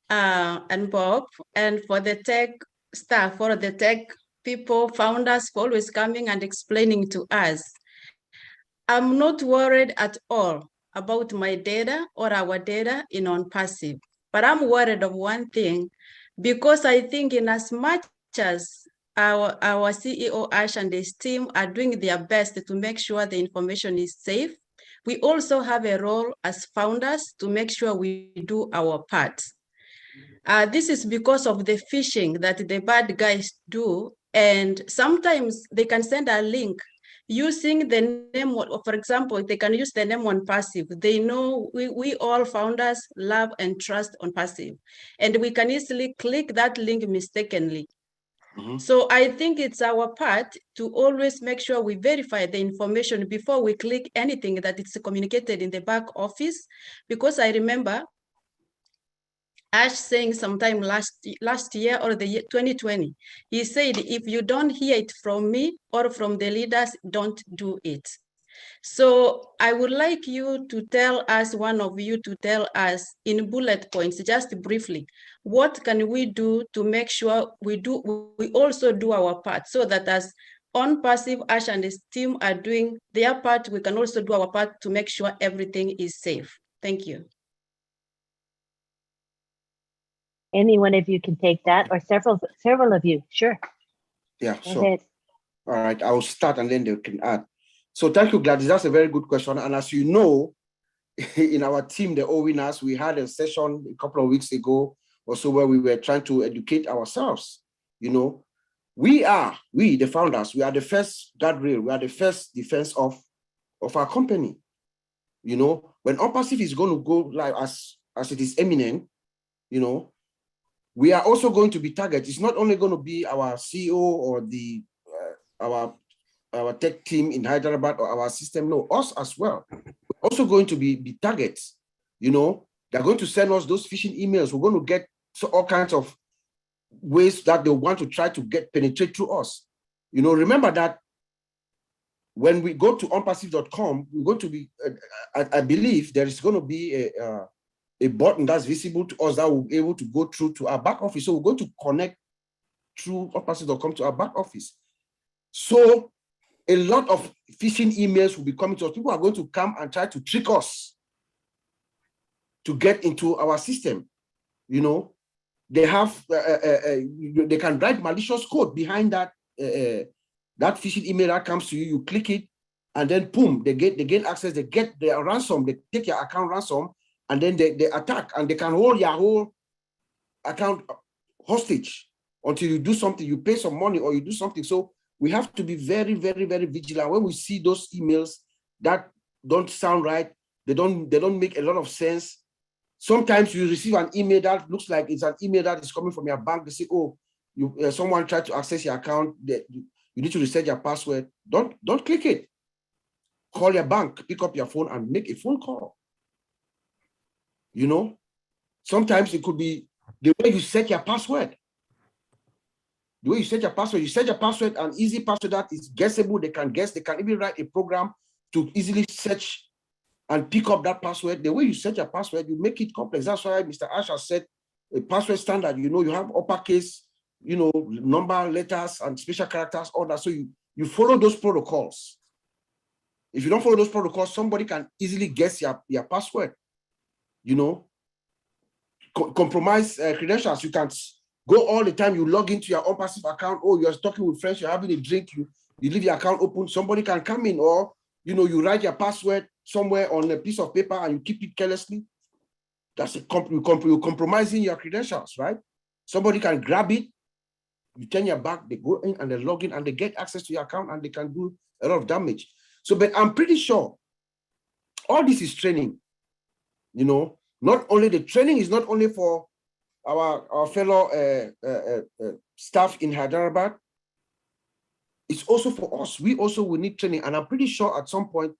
and Bob, and for the tech staff, for the tech people, founders, for always coming and explaining to us. I'm not worried at all about my data or our data in ONPASSIVE, but I'm worried of one thing, because I think in as much as our CEO Ash and his team are doing their best to make sure the information is safe, we also have a role as founders to make sure we do our part. This is because of the phishing that the bad guys do, and sometimes they can send a link using the name, for example, they can use the name ONPASSIVE. They know we all founders love and trust ONPASSIVE, and we can easily click that link mistakenly. So I think it's our part to always make sure we verify the information before we click anything that it's communicated in the back office, because I remember Ash saying sometime last year or the year 2020, he said, if you don't hear it from me or from the leaders, don't do it. So I would like you to tell us, one of you to tell us in bullet points, just briefly, what can we do to make sure we also do our part, so that as ONPASSIVE, Ash and his team are doing their part, we can also do our part to make sure everything is safe. Thank you. Any one of you can take that, or several of you. Sure. Yeah, Go sure. ahead. All right, I will start and then they can add. So thank you, Gladys. That's a very good question. And as you know, in our team, the O-Winners, we had a session a couple of weeks ago or so where we were trying to educate ourselves. We, the founders, we are the first guardrail, we are the first defense of our company. When ONPASSIVE is going to go live as it is imminent, we are also going to be targeted. It's not only going to be our CEO or our tech team in Hyderabad or our system, no, us as well. We're also going to be targets. They're going to send us those phishing emails. We're going to get all kinds of ways that they want to try to penetrate through us. Remember that when we go to onpassive.com, we're going to be, I believe there is going to be a button that's visible to us that will be able to go through to our back office. So we're going to connect through onpassive.com to our back office. So a lot of phishing emails will be coming to us. People are going to come and try to trick us to get into our system. They have, they can write malicious code behind that phishing email that comes to you. You click it, and then boom, they gain access. They get their ransom. They take your account ransom, and then they attack, and they can hold your whole account hostage until you do something, you pay some money or you do something. So we have to be very, very, very vigilant when we see those emails that don't sound right. They don't make a lot of sense. Sometimes you receive an email that looks like it's an email that is coming from your bank. They say, oh, someone tried to access your account. You need to reset your password. Don't click it. Call your bank, pick up your phone and make a phone call. You know, sometimes it could be the way you set your password. The way you set your password, an easy password that is guessable. They can guess. They can even write a program to easily search and pick up that password. The way you set your password, you make it complex. That's why Mr. Ash has said a password standard. You know, you have uppercase, you know, number, letters, and special characters, all that. So you follow those protocols. If you don't follow those protocols, somebody can easily guess your password. You know, compromise credentials. You can go all the time. You log into your ONPASSIVE account. Oh, you're talking with friends. You're having a drink. You leave your account open. Somebody can come in, or you know, you write your password somewhere on a piece of paper and you keep it carelessly. That's you're compromising your credentials, right? Somebody can grab it. You turn your back. They go in and they log in and they get access to your account and they can do a lot of damage. So, but I'm pretty sure all this is training. You know, not only the training is not only for our fellow staff in Hyderabad, it's also for us. We also will need training. And I'm pretty sure at some point,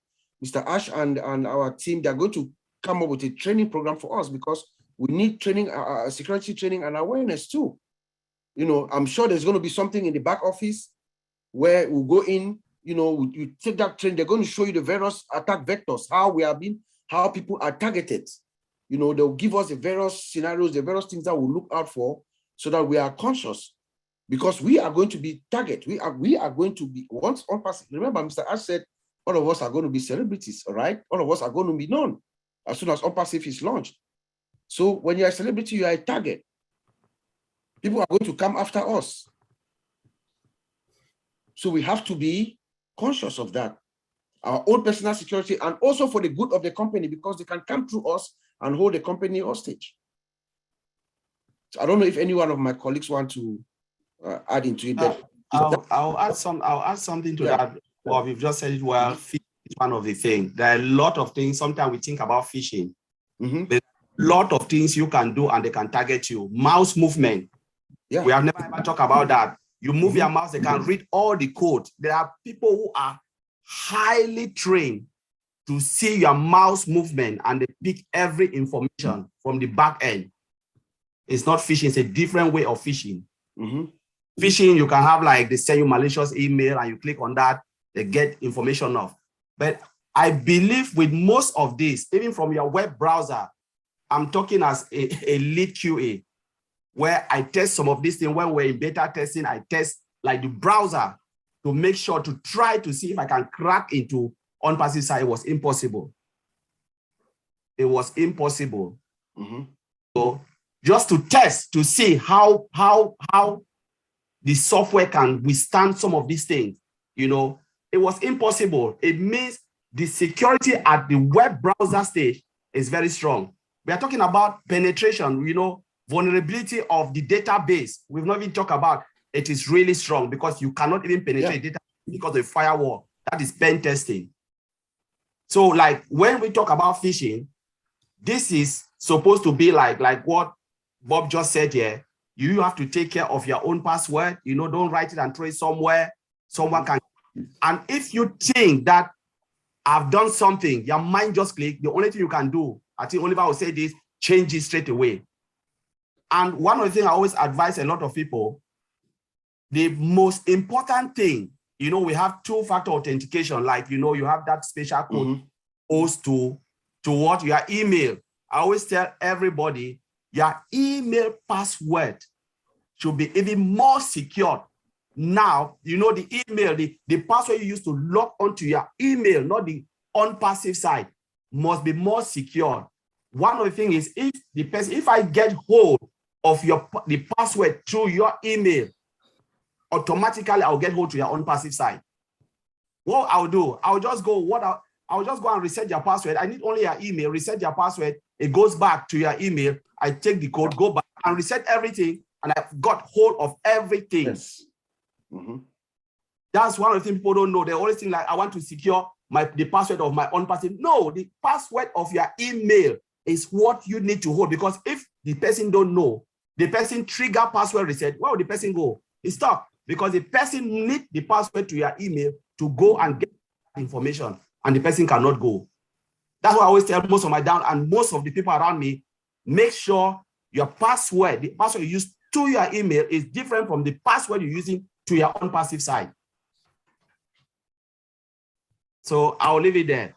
Mr. Ash and our team, they're going to come up with a training program for us because we need training, security training and awareness too. You know, I'm sure there's going to be something in the back office where we'll go in, you know, you take that training, they're going to show you the various attack vectors, how people are targeted. You know, they'll give us the various scenarios, the various things that we'll look out for so that we are conscious because we are going to be target. We are going to be, once ONPASSIVE, remember Mr. Ash said, all of us are going to be celebrities, all right? All of us are going to be known as soon as ONPASSIVE is launched. So when you're a celebrity, you are a target. People are going to come after us. So we have to be conscious of that. Our own personal security and also for the good of the company because they can come through us and hold the company hostage. So I don't know if any one of my colleagues want to add into it. But I'll add something to that. Well, we've just said it well. Phishing is one of the things. There are a lot of things. Sometimes we think about phishing. There's a lot of things you can do and they can target you. Mouse movement. Yeah. We have never ever talked about that. You move your mouse, they can read all the code. There are people who are highly trained to see your mouse movement and they pick every information from the back end. It's not phishing, it's a different way of phishing. Phishing, you can have like they send you malicious email and you click on that, they get information off. But I believe with most of this, even from your web browser, I'm talking as a lead QA, where I test some of these things. When we're in beta testing, I test like the browser to make sure to try to see if I can crack into ONPASSIVE side. It was impossible. It was impossible. So just to test to see how the software can withstand some of these things, you know, it was impossible. It means the security at the web browser stage is very strong. We are talking about penetration, you know, vulnerability of the database. We've not even talked about it is really strong because you cannot even penetrate data because of the firewall. That is pen testing. So like when we talk about phishing, this is supposed to be like what Bob just said here. You have to take care of your own password. You know, don't write it and throw it somewhere. Someone can. And if you think that I've done something, your mind just click, the only thing you can do, I think Oliver will say this, change it straight away. And one of the things I always advise a lot of people, the most important thing, you know, we have two-factor authentication, like, you know, you have that special code posed to what? Your email. I always tell everybody, your email password should be even more secure. Now, you know, the email, the password you use to log onto your email, not the ONPASSIVE side, must be more secure. One of the things is if I get hold of the password through your email, automatically I'll get hold to your ONPASSIVE side. What I'll do, I'll just go and reset your password. I need only your email, reset your password. It goes back to your email. I take the code, go back, and reset everything, and I've got hold of everything. Yes. That's one of the things people don't know. They always think like, I want to secure the password of my ONPASSIVE. No, the password of your email is what you need to hold, because if the person don't know, the person trigger password reset, where will the person go? It's stuck, because the person need the password to your email to go and get information, and the person cannot go. That's why I always tell most of my down and most of the people around me, make sure your password, the password you use to your email is different from the password you're using to your ONPASSIVE side. So I'll leave it there.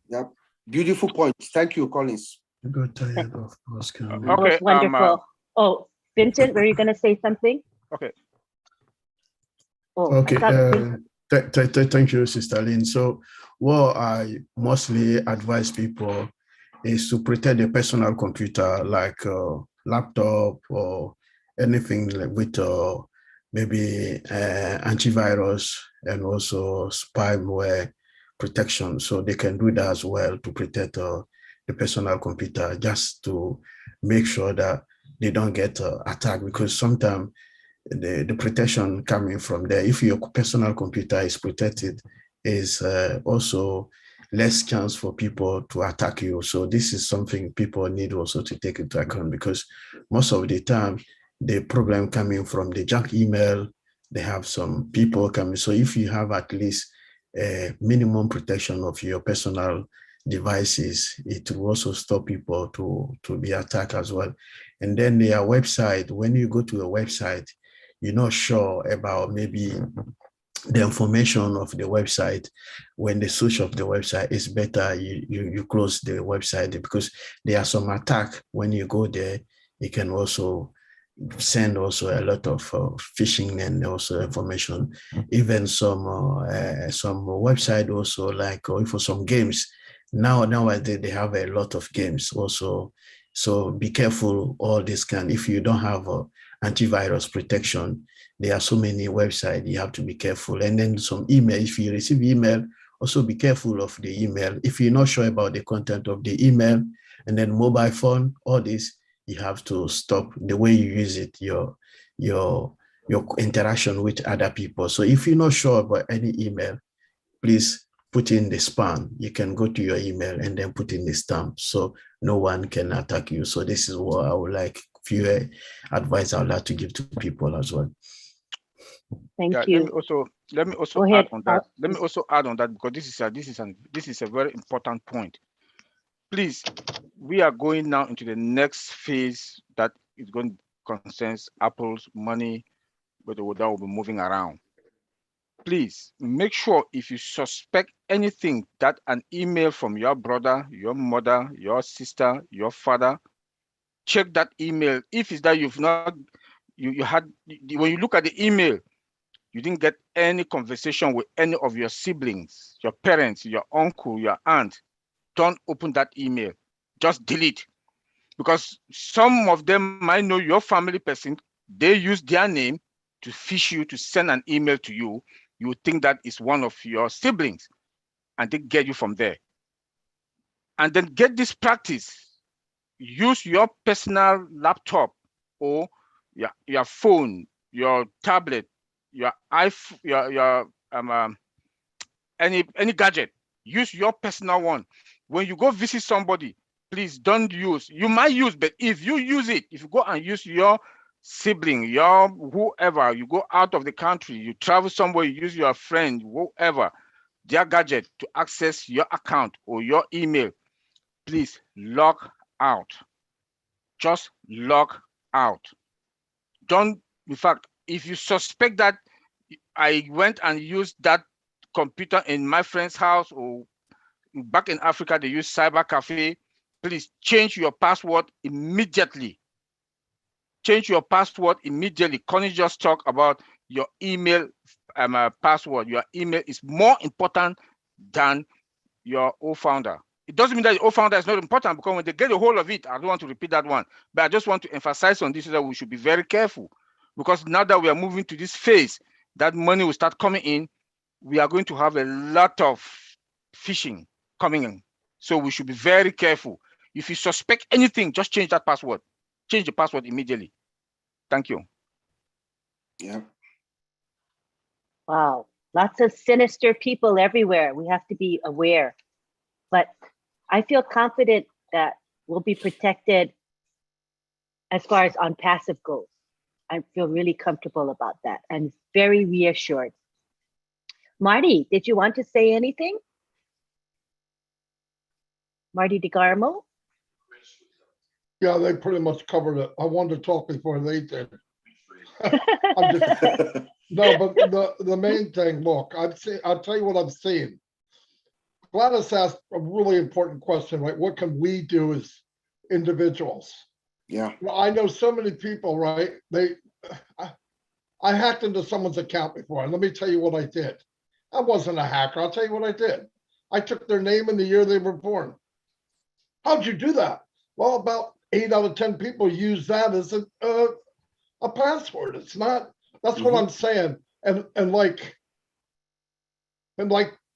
Yep. Beautiful point. Thank you, Collins. Got tired of asking. That was wonderful. Oh, Vincent, were you going to say something? Okay. Oh, Okay. I thought Thank you, Sister Lynn. So what I mostly advise people is to protect their personal computer, like laptop or anything like with maybe antivirus and also spyware protection. So they can do that as well to protect the personal computer, just to make sure that they don't get attacked, because sometimes the protection coming from there, if your personal computer is protected, is also less chance for people to attack you. So this is something people need also to take into account, because most of the time the problem coming from the junk email, they have some people coming. So if you have at least a minimum protection of your personal devices, it will also stop people to be attacked as well. And then their website, when you go to a website, you're not sure about maybe the information of the website. When the search of the website is better, you close the website, because there are some attack. When you go there, you can also send also a lot of phishing and also information. Even some website also, like for some games. Nowadays they have a lot of games also. So be careful all this if you don't have antivirus protection, there are so many websites, you have to be careful. And then some email, if you receive email, also be careful of the email. If you're not sure about the content of the email, and then mobile phone, all this, you have to stop the way you use it, your interaction with other people. So if you're not sure about any email, please put in the spam. You can go to your email and then put in the stamp, so no one can attack you. So this is what I would like, few advice I would like to give to people as well. Thank you. Let me also add on that. Let me also add on that, because this is a very important point. Please, we are going now into the next phase that is going to concern Apple's money, but that will be moving around. Please make sure if you suspect anything, that an email from your brother, your mother, your sister, your father, check that email. If it's that you had, when you look at the email, you didn't get any conversation with any of your siblings, your parents, your uncle, your aunt, don't open that email. Just delete. Because some of them might know your family person. They use their name to fish you, to send an email to you. You think that is one of your siblings, and they get you from there. And then get this practice. Use your personal laptop or your phone, your tablet, your iPhone, any gadget. Use your personal one. When you go visit somebody, please don't use. You might use, but if you use it, if you go and use your sibling, your whoever, you go out of the country, you travel somewhere, you use your friend, whoever, their gadget to access your account or your email, please log out. Just log out. Don't, in fact, if you suspect that I went and used that computer in my friend's house, or back in Africa, they use cyber cafe, please change your password immediately. Change your password immediately. Connie just talked about your email password. Your email is more important than your O-founder. It doesn't mean that the O-founder is not important, because when they get a hold of it, I don't want to repeat that one, but I just want to emphasize on this, so that we should be very careful, because now that we are moving to this phase, that money will start coming in, we are going to have a lot of phishing coming in. So we should be very careful. If you suspect anything, just change that password. change the password immediately. Thank you. Yeah. Wow, lots of sinister people everywhere. We have to be aware. But I feel confident that we'll be protected as far as ONPASSIVE goes. I feel really comfortable about that and very reassured. Marty, did you want to say anything? Marty DeGarmo? Yeah, they pretty much covered it. I wanted to talk before they did. I'm just, no, but the main thing, look, I'll tell you what I've seen. Gladys asked a really important question, right? What can we do as individuals? Yeah. Well, I know so many people, right? I hacked into someone's account before, and let me tell you what I did. I wasn't a hacker. I'll tell you what I did. I took their name and the year they were born. How'd you do that? Well, about 8 out of 10 people use that as a password. It's not. That's what I'm saying. And like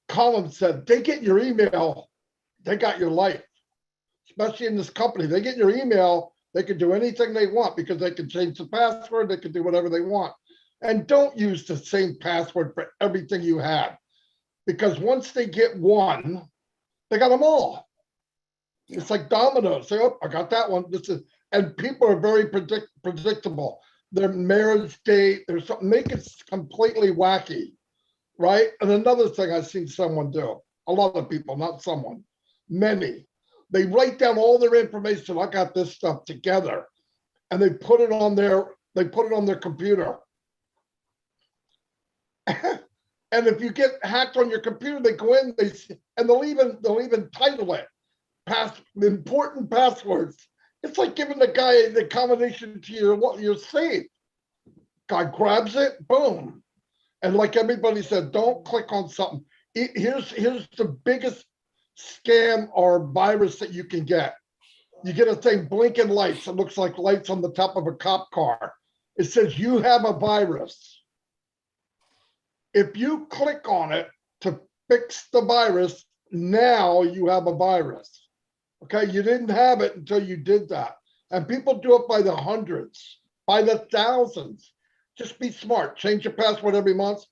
Colin said, they get your email, they got your life. Especially in this company, they get your email. They can do anything they want because they can change the password. They can do whatever they want. And don't use the same password for everything you have, because once they get one, they got them all. Yeah. It's like dominoes. Say, oh, I got that one. And people are very predictable. Their marriage date, there's something, make it completely wacky, right? And another thing I've seen someone do, a lot of people, not someone, many, they write down all their information. I got this stuff together, and they put it on their computer. And if you get hacked on your computer, they go in, and they'll even title it important passwords. It's like giving the guy the combination to your safe. Guy grabs it, boom. And like everybody said, don't click on something. Here's the biggest scam or virus that you can get. You get a thing blinking lights. It looks like lights on the top of a cop car. It says you have a virus. If you click on it to fix the virus, now you have a virus. Okay, you didn't have it until you did that. And people do it by the hundreds, by the thousands. Just be smart. Change your password every month.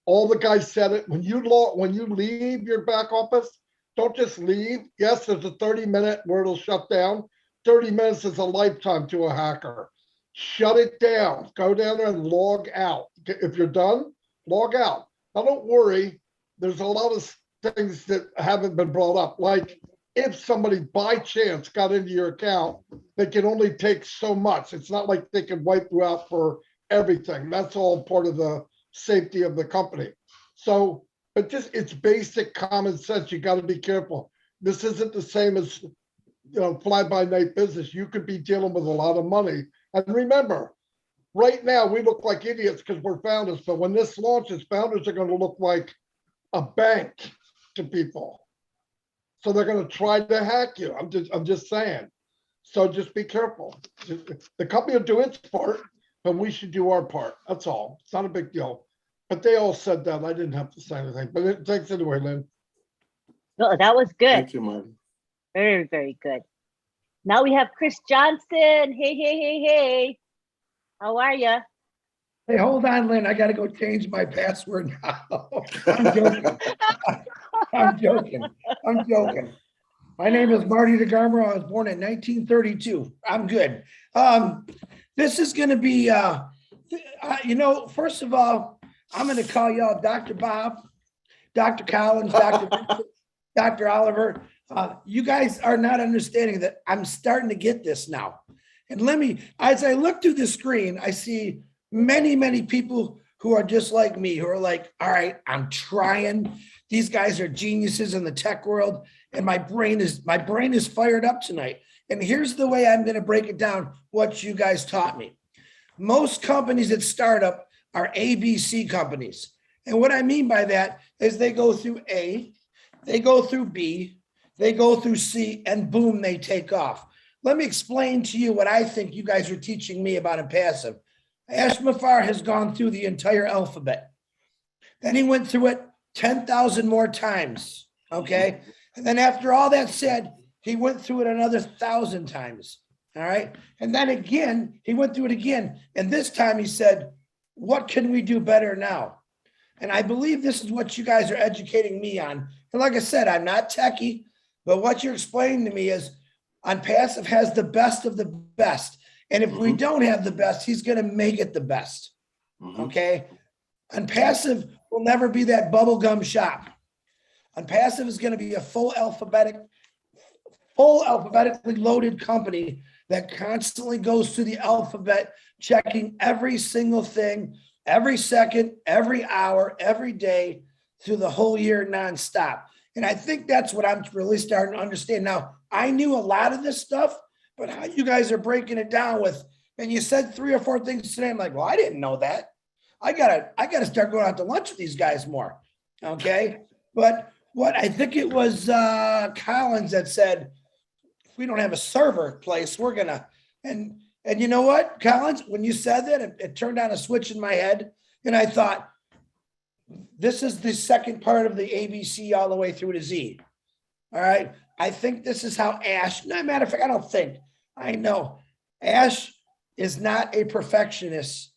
All the guys said it. When you leave your back office, don't just leave. Yes, there's a 30-minute where it'll shut down. 30 minutes is a lifetime to a hacker. Shut it down. Go down there and log out. If you're done, log out. Now, don't worry. There's a lot of things that haven't been brought up. Like if somebody by chance got into your account, they can only take so much. It's not like they can wipe you out for everything. That's all part of the safety of the company. So, but just it's basic common sense. You got to be careful. This isn't the same as, fly-by-night business. You could be dealing with a lot of money. And remember, right now we look like idiots because we're founders. But when this launches, founders are going to look like a bank to people. So they're going to try to hack you. I'm just saying. So just be careful. The company will do its part, but we should do our part. That's all. It's not a big deal. But they all said that. I didn't have to say anything. But thanks anyway, Lynn. No, that was good. Thank you, Marty. Very, very good. Now we have Chris Johnson. Hey. How are you? Hey, hold on, Lynn. I got to go change my password now. I'm joking. I'm joking. My name is Marty DeGarmo. I was born in 1932. I'm good. This is going to be, first of all, I'm going to call y'all Dr. Bob, Dr. Collins, Dr. Oliver. You guys are not understanding that I'm starting to get this now. And as I look through the screen, I see many, many people who are just like me, who are like, all right, I'm trying. These guys are geniuses in the tech world, and my brain is fired up tonight. And here's the way I'm going to break it down, what you guys taught me. Most companies that start up are ABC companies. And what I mean by that is they go through A, they go through B, they go through C, and boom, they take off. Let me explain to you what I think you guys are teaching me about ONPASSIVE. Ashmafar has gone through the entire alphabet. Then he went through it 10,000 more times, okay? And then after all that said, he went through it another 1,000 times. All right. And then again, he went through it again. And this time he said, what can we do better now? And I believe this is what you guys are educating me on. And like I said, I'm not techie, but what you're explaining to me is ONPASSIVE has the best of the best. And if we don't have the best, he's going to make it the best. Okay. ONPASSIVE will never be that bubblegum shop. ONPASSIVE is going to be a full alphabetically loaded company that constantly goes through the alphabet, checking every single thing, every second, every hour, every day through the whole year nonstop. And I think that's what I'm really starting to understand. Now, I knew a lot of this stuff, but how you guys are breaking it down with, and you said 3 or 4 things today. I'm like, well, I didn't know that. I gotta start going out to lunch with these guys more. Okay. But what I think it was Collins that said, if we don't have a server place, we're gonna, and you know what, Collins, when you said that, it turned on a switch in my head. And I thought, this is the second part of the ABC all the way through to Z. All right. I think this is how Ash, no matter of fact, I don't think, I know Ash is not a perfectionist.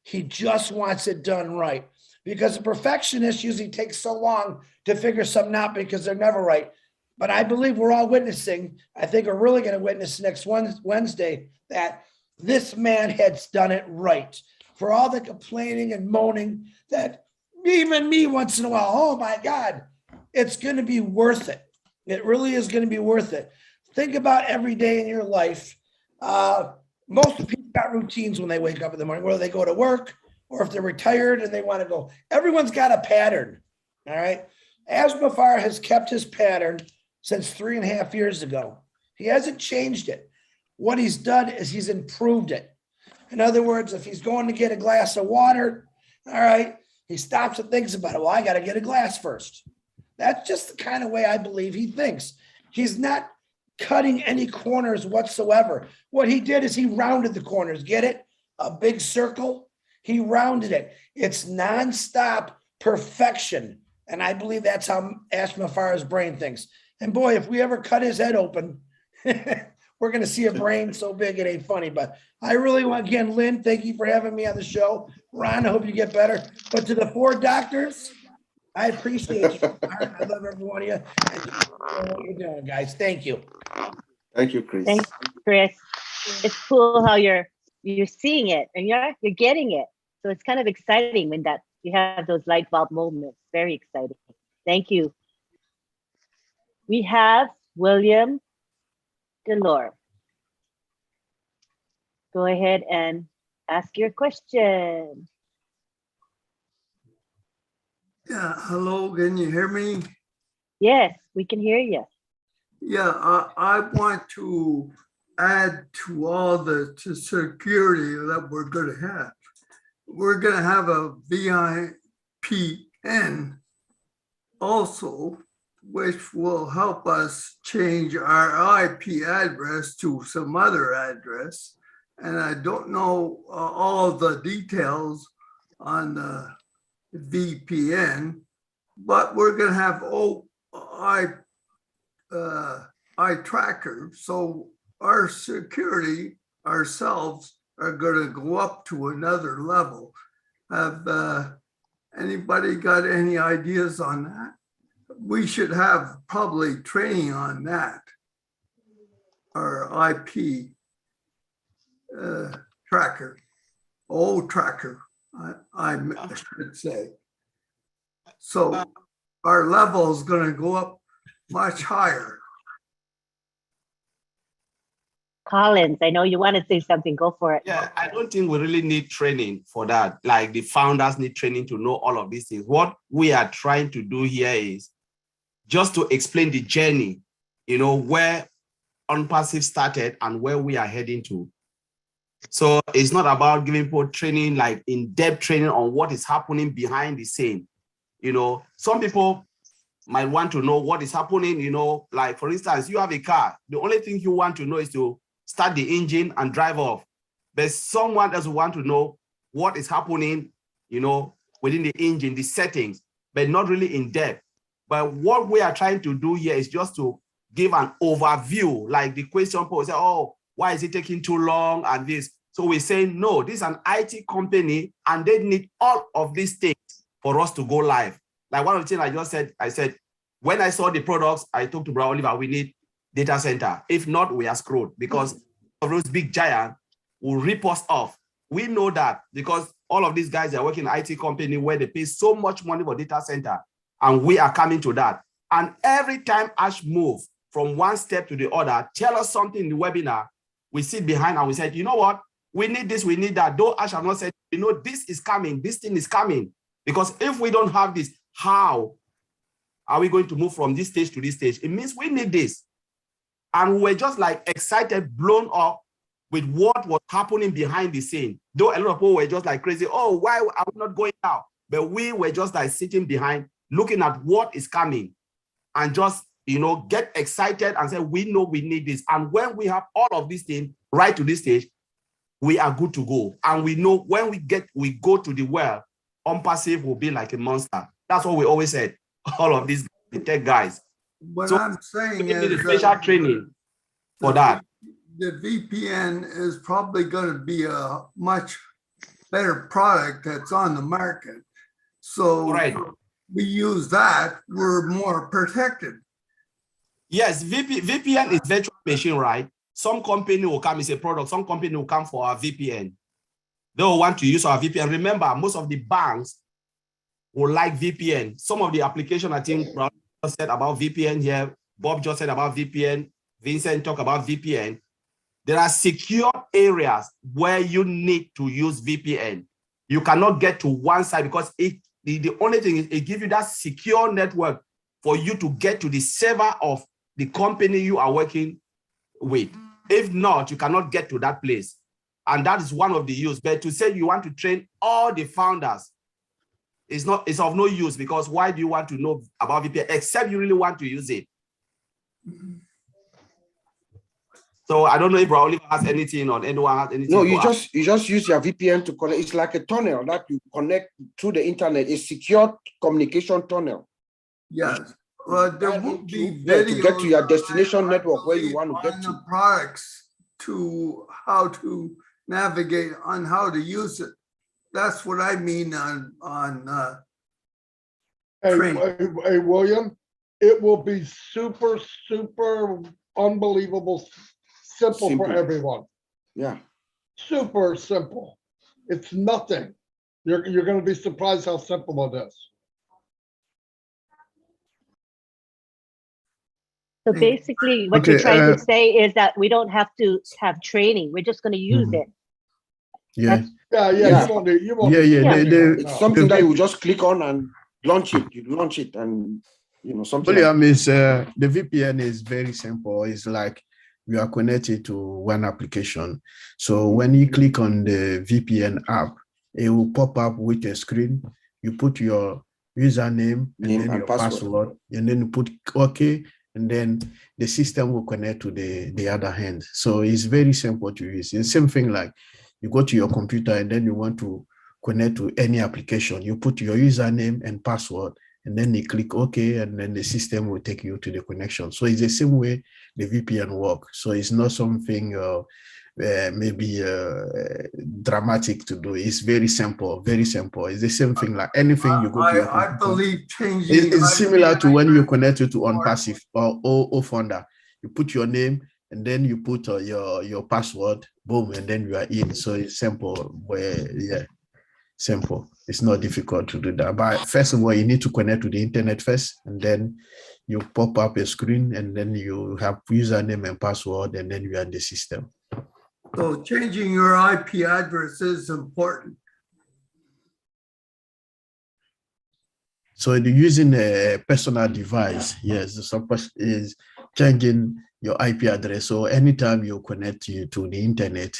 He just wants it done right, because a perfectionist usually takes so long to figure something out because they're never right. But I believe we're all witnessing, I think we're really going to witness next Wednesday, that this man has done it right. For all the complaining and moaning that even me once in a while, oh my God, it's going to be worth it. It really is going to be worth it. Think about every day in your life. Most people got routines when they wake up in the morning, whether they go to work or if they're retired and they want to go. Everyone's got a pattern. All right. Asmafar has kept his pattern since 3.5 years ago. He hasn't changed it. What he's done is he's improved it. In other words, if he's going to get a glass of water, all right, he stops and thinks about it. Well, I got to get a glass first. That's just the kind of way I believe he thinks. He's not cutting any corners whatsoever. What he did is he rounded the corners. Get it? A big circle. He rounded it. It's nonstop perfection. And I believe that's how Ashmafar's brain thinks. And boy, if we ever cut his head open, we're going to see a brain so big it ain't funny. But I really want, again, Lynn, thank you for having me on the show. Ron, I hope you get better. But to the 4 doctors, I appreciate you. I love every one of you. And what you're doing, guys. Thank you. Thank you, Chris. Thanks, Chris. It's cool how you're seeing it and you're getting it. So it's kind of exciting when that you have those light bulb moments. Very exciting. Thank you. We have William Delore. Go ahead and ask your question. Yeah, hello, can you hear me? Yes, we can hear you. Yeah, I want to add to all the security that we're going to have. We're going to have a VPN also, which will help us change our IP address to some other address. And I don't know all the details on the VPN, but we're going to have eye tracker. So our security ourselves are going to go up to another level. Have anybody got any ideas on that? We should have probably training on that. Our IP tracker, tracker, I should say. So our level is going to go up much higher. Collins, I know you want to say something. Go for it. Yeah, I don't think we really need training for that. Like the founders need training to know all of these things. What we are trying to do here is just to explain the journey, where ONPASSIVE started and where we are heading to. So it's not about giving people training, like in-depth training on what is happening behind the scene. Some people might want to know what is happening, like for instance, you have a car. The only thing you want to know is to start the engine and drive off. But someone doesn't want to know what is happening, within the engine, the settings, but not really in depth. But what we are trying to do here is just to give an overview, like the question posed, Why is it taking too long and this? So we're saying, no, this is an IT company and they need all of these things for us to go live. Like one of the things I just said, I said, when I saw the products, I talked to Brother Oliver, we need data center. If not, we are screwed because of those big giants will rip us off. We know that because all of these guys are working in an IT company where they pay so much money for data center, and we are coming to that. And every time Ash move from one step to the other, tell us something in the webinar, we sit behind and we said, you know what? We need this, we need that. Though Ash have not said, you know, this is coming, this thing is coming. Because if we don't have this, how are we going to move from this stage to this stage? It means we need this. And we're just like excited, blown up with what was happening behind the scene. Though a lot of people were just like crazy, oh, why are we not going now? But we were just like sitting behind, looking at what is coming and just, you know, get excited and say, we know we need this. And when we have all of these things right to this stage, we are good to go. And we know when we go to the well, ONPASSIVE will be like a monster. That's what we always said, all of these the tech guys. What So I'm saying we need is a special training for that. The VPN is probably going to be a much better product that's on the market. So Right. we use that, we're more protected. Yes, VPN is virtual machine, right? Some company will come, it's a product, some company will come for our VPN. They will want to use our VPN. Remember, most of the banks will like VPN. Some of the application, I think, Brad just said about VPN here, Bob just said about VPN, Vincent talked about VPN. There are secure areas where you need to use VPN. You cannot get to one side because the only thing is it gives you that secure network for you to get to the server of the company you are working with. If not, you cannot get to that place. And that is one of the use. But to say you want to train all the founders, it's of no use because why do you want to know about VPN except you really want to use it? So I don't know if Oliver has anything or anyone has anything. No, you just use your VPN to connect. It's like a tunnel that you connect through the internet. A secure communication tunnel. Yes. Well, there will be videos to get to your videos, destination I network where you want to get on to. the products to how to navigate on how to use it. That's what I mean on training. Hey, William, it will be super, super unbelievable simple for everyone. Yeah. Super simple. It's nothing. You're going to be surprised how simple it is. So basically what you're trying to say is that we don't have to have training. We're just going to use it. Yeah. You won't need it's something that you just click on and launch it. You launch it and, you know, something. William, is the VPN is very simple. It's like you are connected to one application. So when you click on the VPN app, it will pop up with a screen. You put your username and then your password, and then you put OK, and then the system will connect to the other hand. So it's very simple to use. It's the same thing like you go to your computer and then you want to connect to any application. You put your username and password, and then you click OK, and then the system will take you to the connection. So it's the same way the VPN works. So it's not something maybe dramatic to do. It's very simple, very simple. It's the same thing like anything you go to your computer. I believe changing. It's similar to when you connect it to ONPASSIVE or OFounder. You put your name and then you put your password, boom, and then you are in. So it's simple. Simple. It's not difficult to do that. But first of all, you need to connect to the internet first, and then you pop up a screen, and then you have username and password, and then you are in the system. So changing your IP address is important. So using a personal device, yes, is changing your IP address. So anytime you connect to the internet,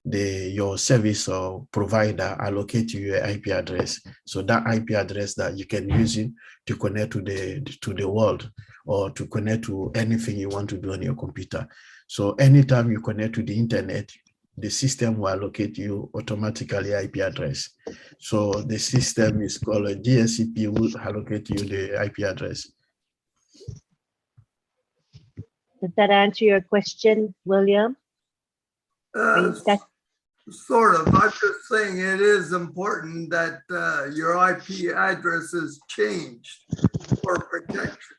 your service or provider allocate you your IP address. So that IP address that you can use it to connect to the world or to connect to anything you want to do on your computer. So anytime you connect to the internet, the system will allocate you automatically IP address. So the system is called a DSCP, will allocate you the IP address. Does that answer your question, William? Sort of. I'm just saying it is important that your IP address is changed for protection.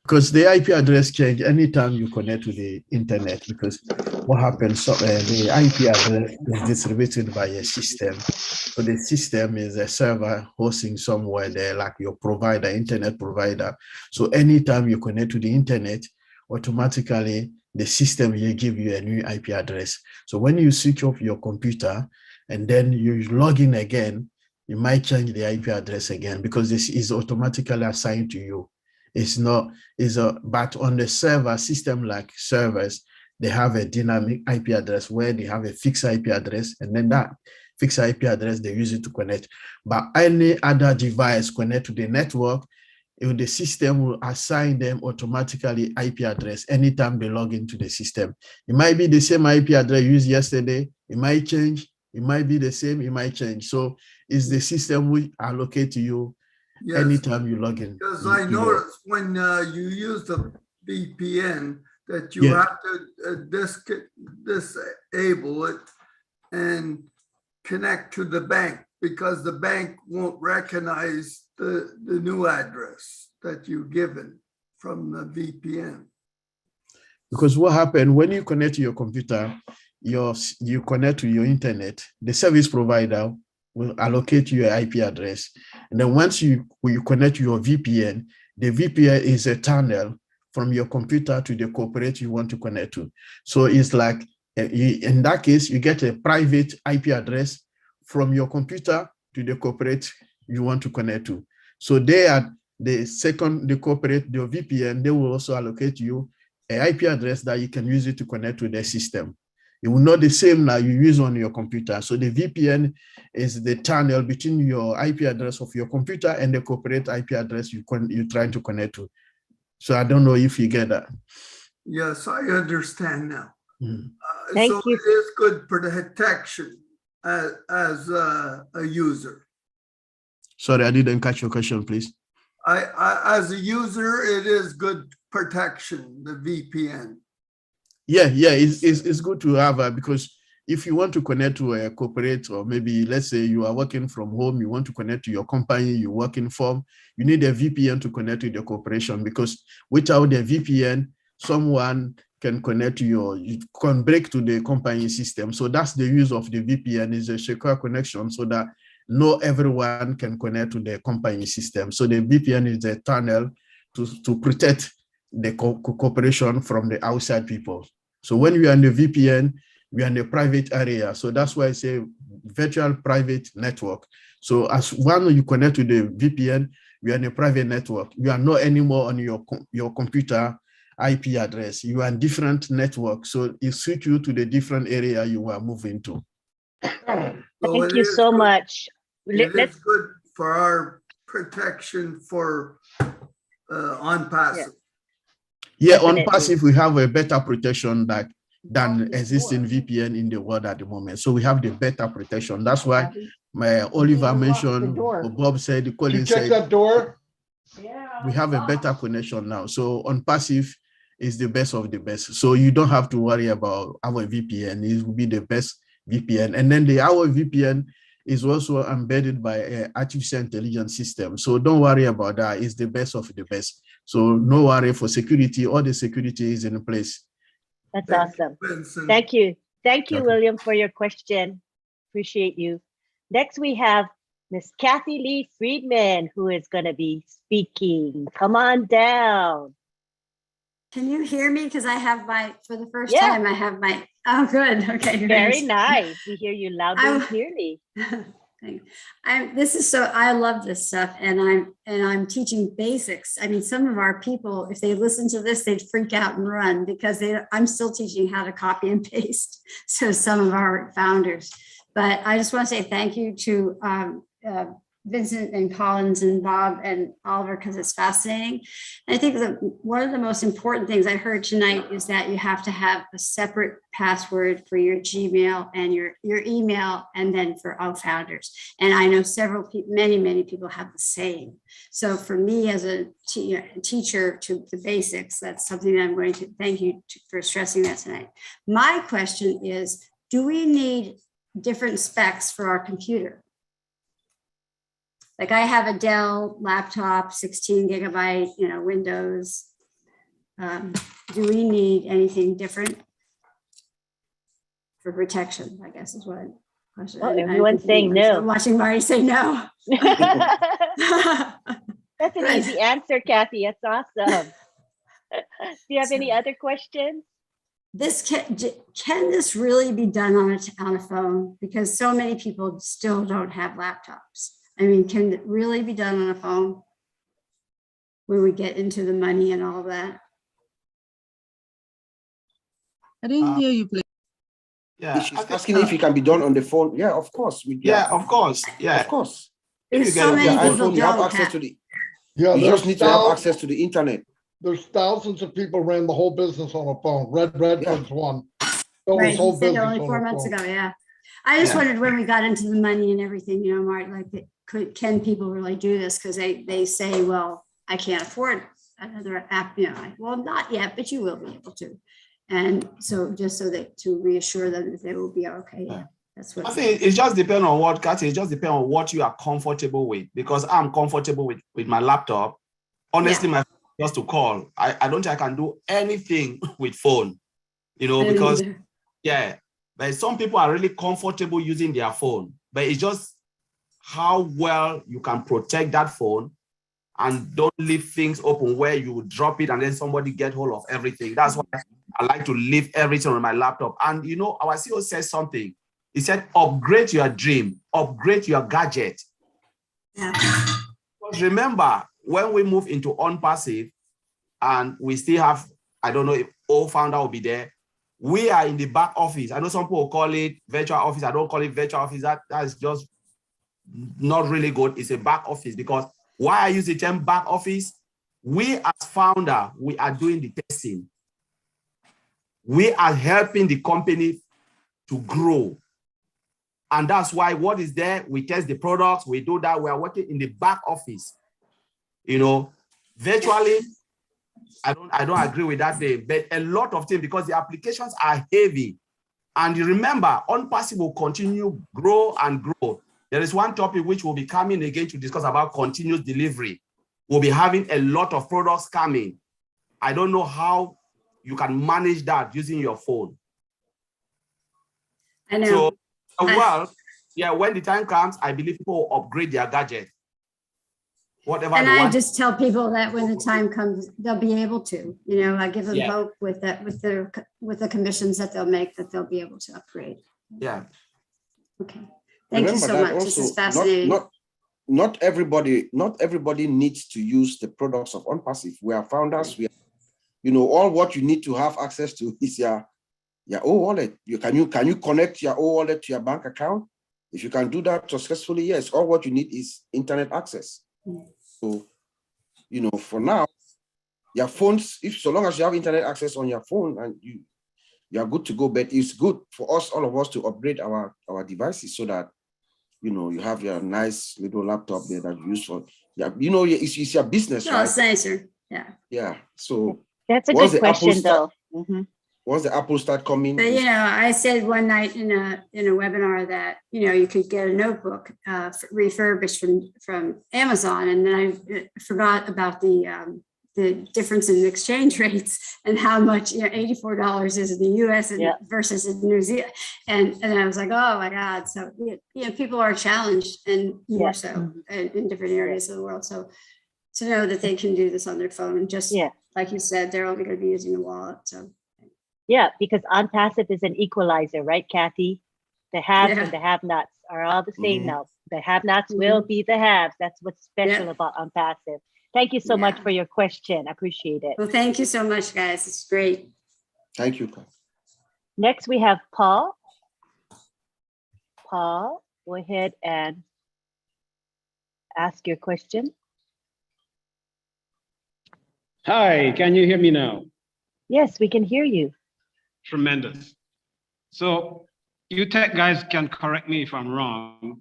Because the IP address change anytime you connect to the internet, because what happens, the IP address is distributed by a system. So the system is a server hosting somewhere there, like your provider, internet provider. So anytime you connect to the internet, automatically the system will give you a new IP address. So when you switch off your computer and then you log in again, you might change the IP address again because this is automatically assigned to you. It's not, but on the server system like servers, they have a dynamic IP address where they have a fixed IP address, and then that fixed IP address, they use it to connect. But any other device connect to the network, the system will assign them automatically IP address anytime they log into the system. It might be the same IP address used yesterday, it might change, it might be the same, it might change. So it's the system will allocate to you. Yes, anytime you log in. Because I noticed when you use the VPN that you have to disable it and connect to the bank, because the bank won't recognize the new address that you've given from the VPN. Because what happened when you connect to your computer, you connect to your internet, the service provider will allocate you an IP address. And then once you connect to your VPN, the VPN is a tunnel from your computer to the corporate you want to connect to. So it's like, in that case, you get a private IP address from your computer to the corporate you want to connect to. So they are the corporate, the VPN, they will also allocate you an IP address that you can use it to connect to their system. It will not the same now you use on your computer. So the VPN is the tunnel between your IP address of your computer and the corporate IP address you're trying to connect to. So I don't know if you get that. Yes, I understand now. Thank so you. It is good for the protection as a user. Sorry, I didn't catch your question, please. I as a user, it is good protection, the VPN. Yeah, it's good to have because if you want to connect to a corporate, or maybe let's say you are working from home, you want to connect to your company you're working for, you need a VPN to connect to the corporation, because without the VPN, someone can connect to you can break to the company system. So that's the use of the VPN, is a secure connection so that not everyone can connect to the company system. So the VPN is a tunnel to protect the corporation from the outside people. So when we are in the VPN, we are in the private area. So that's why I say virtual private network. So as when you connect to the VPN, we are in a private network. You are not anymore on your computer IP address. You are in different network. So it switch you to the different area you are moving to. Thank you so much. It's good for our protection for ONPASSIVE. Yeah, ONPASSIVE, we have a better protection than existing VPN in the world at the moment. So we have the better protection. That's why Oliver mentioned, or Bob said, Colin said, that door? We have a better connection now. So ONPASSIVE is the best of the best. So you don't have to worry about our VPN. It will be the best VPN. And then our VPN is also embedded by an artificial intelligence system. So don't worry about that. It's the best of the best. So no worry for security. All the security is in place. That's awesome. Thank you. Thank you, William, for your question. Appreciate you. Next, we have Miss Kathy Lee Friedman, who is going to be speaking. Come on down. Can you hear me? Because I have for the first time, I have oh, good. Okay. Very nice. We hear you loudly and clearly. I love this stuff, and I'm teaching basics. I mean, some of our people, if they listen to this, they'd freak out and run, because I'm still teaching how to copy and paste. So some of our founders, but I just want to say thank you to Vincent and Collins and Bob and Oliver because it's fascinating. And I think that one of the most important things I heard tonight is that you have to have a separate password for your Gmail and your email, and then for founders. And I know several people, many people have the same. So for me as a teacher to the basics, that's something that I'm going to thank you for stressing that tonight. My question is, do we need different specs for our computer? Like I have a Dell laptop, 16 gigabyte, Windows. Do we need anything different for protection? I guess is what question. Well, everyone's saying no. I'm watching Marty say no. That's an easy answer, Kathy. That's awesome. Do you have any other questions? Can this really be done on a phone? Because so many people still don't have laptops. I mean, can it really be done on a phone where we get into the money and all that? I didn't hear you, please. Yeah, she's asking if it can be done on the phone. Yeah, of course. Of course. Yeah, of course. If you get many your iPhone, you have access to the. Yeah, you just need to have access to the internet. There's thousands of people ran the whole business on a phone. Red was one. Right, he said only 4 months ago. Yeah, I just wondered when we got into the money and everything. Mark, like, can people really do this? Because they say, well, I can't afford another app. Well, not yet, but you will be able to. And so just so that to reassure them that they will be okay. Yeah, that's what I think. It just depends on what, Kathy. It just depends on what you are comfortable with. Because I'm comfortable with my laptop. Honestly, my just to call. I don't think I can do anything with phone. Because but some people are really comfortable using their phone. But it's just how well you can protect that phone and don't leave things open where you drop it and then somebody get hold of everything. That's why I like to leave everything on my laptop. And our CEO says something. He said, upgrade your dream, upgrade your gadget. Yeah. Because remember, when we move into ONPASSIVE and we still have, I don't know if all founder will be there, we are in the back office. I know some people call it virtual office. I don't call it virtual office. That's just not really good. It's a back office, because why I use the term back office, we as founder, we are doing the testing. We are helping the company to grow. And that's why what is there, we test the products, we do that, we are working in the back office. Virtually, I don't agree with that thing, but a lot of things, because the applications are heavy. And you remember, ONPASSIVE will continue grow and grow. There is one topic which will be coming again to discuss about continuous delivery. We'll be having a lot of products coming. I don't know how you can manage that using your phone. I know. So, when the time comes, I believe people will upgrade their gadget. Whatever. And I just tell people that when the time comes, they'll be able to. I give them hope with that, with the commissions that they'll make, that they'll be able to upgrade. Yeah. Okay. Thank you so much. This is fascinating. Not everybody needs to use the products of ONPASSIVE. We are founders. We are, all what you need to have access to is your wallet. Can you connect your wallet to your bank account? If you can do that successfully, yes. All what you need is internet access. So, for now, your phones, so long as you have internet access on your phone, and you are good to go. But it's good for us, all of us, to upgrade our devices so that you have your nice little laptop there that you use for it's your business, right? It's nicer. Yeah. Yeah. So that's a good question, though. Once the Apple start coming. But I said one night in a webinar that you could get a notebook refurbished from Amazon, and then I forgot about the difference in exchange rates and how much $84 is in the U.S. versus in New Zealand, and I was like, oh my God! So people are challenged, and more so in different areas of the world. So to know that they can do this on their phone, and just like you said, they're only going to be using a wallet. So. Yeah, because ONPASSIVE is an equalizer, right, Kathy? The haves and the have-nots are all the same now. The have-nots will be the haves. That's what's special about ONPASSIVE. Thank you so much for your question. I appreciate it. Well, thank you so much, guys. It's great. Thank you. Next, we have Paul. Paul, go ahead and ask your question. Hi, can you hear me now? Yes, we can hear you. Tremendous. So you tech guys can correct me if I'm wrong,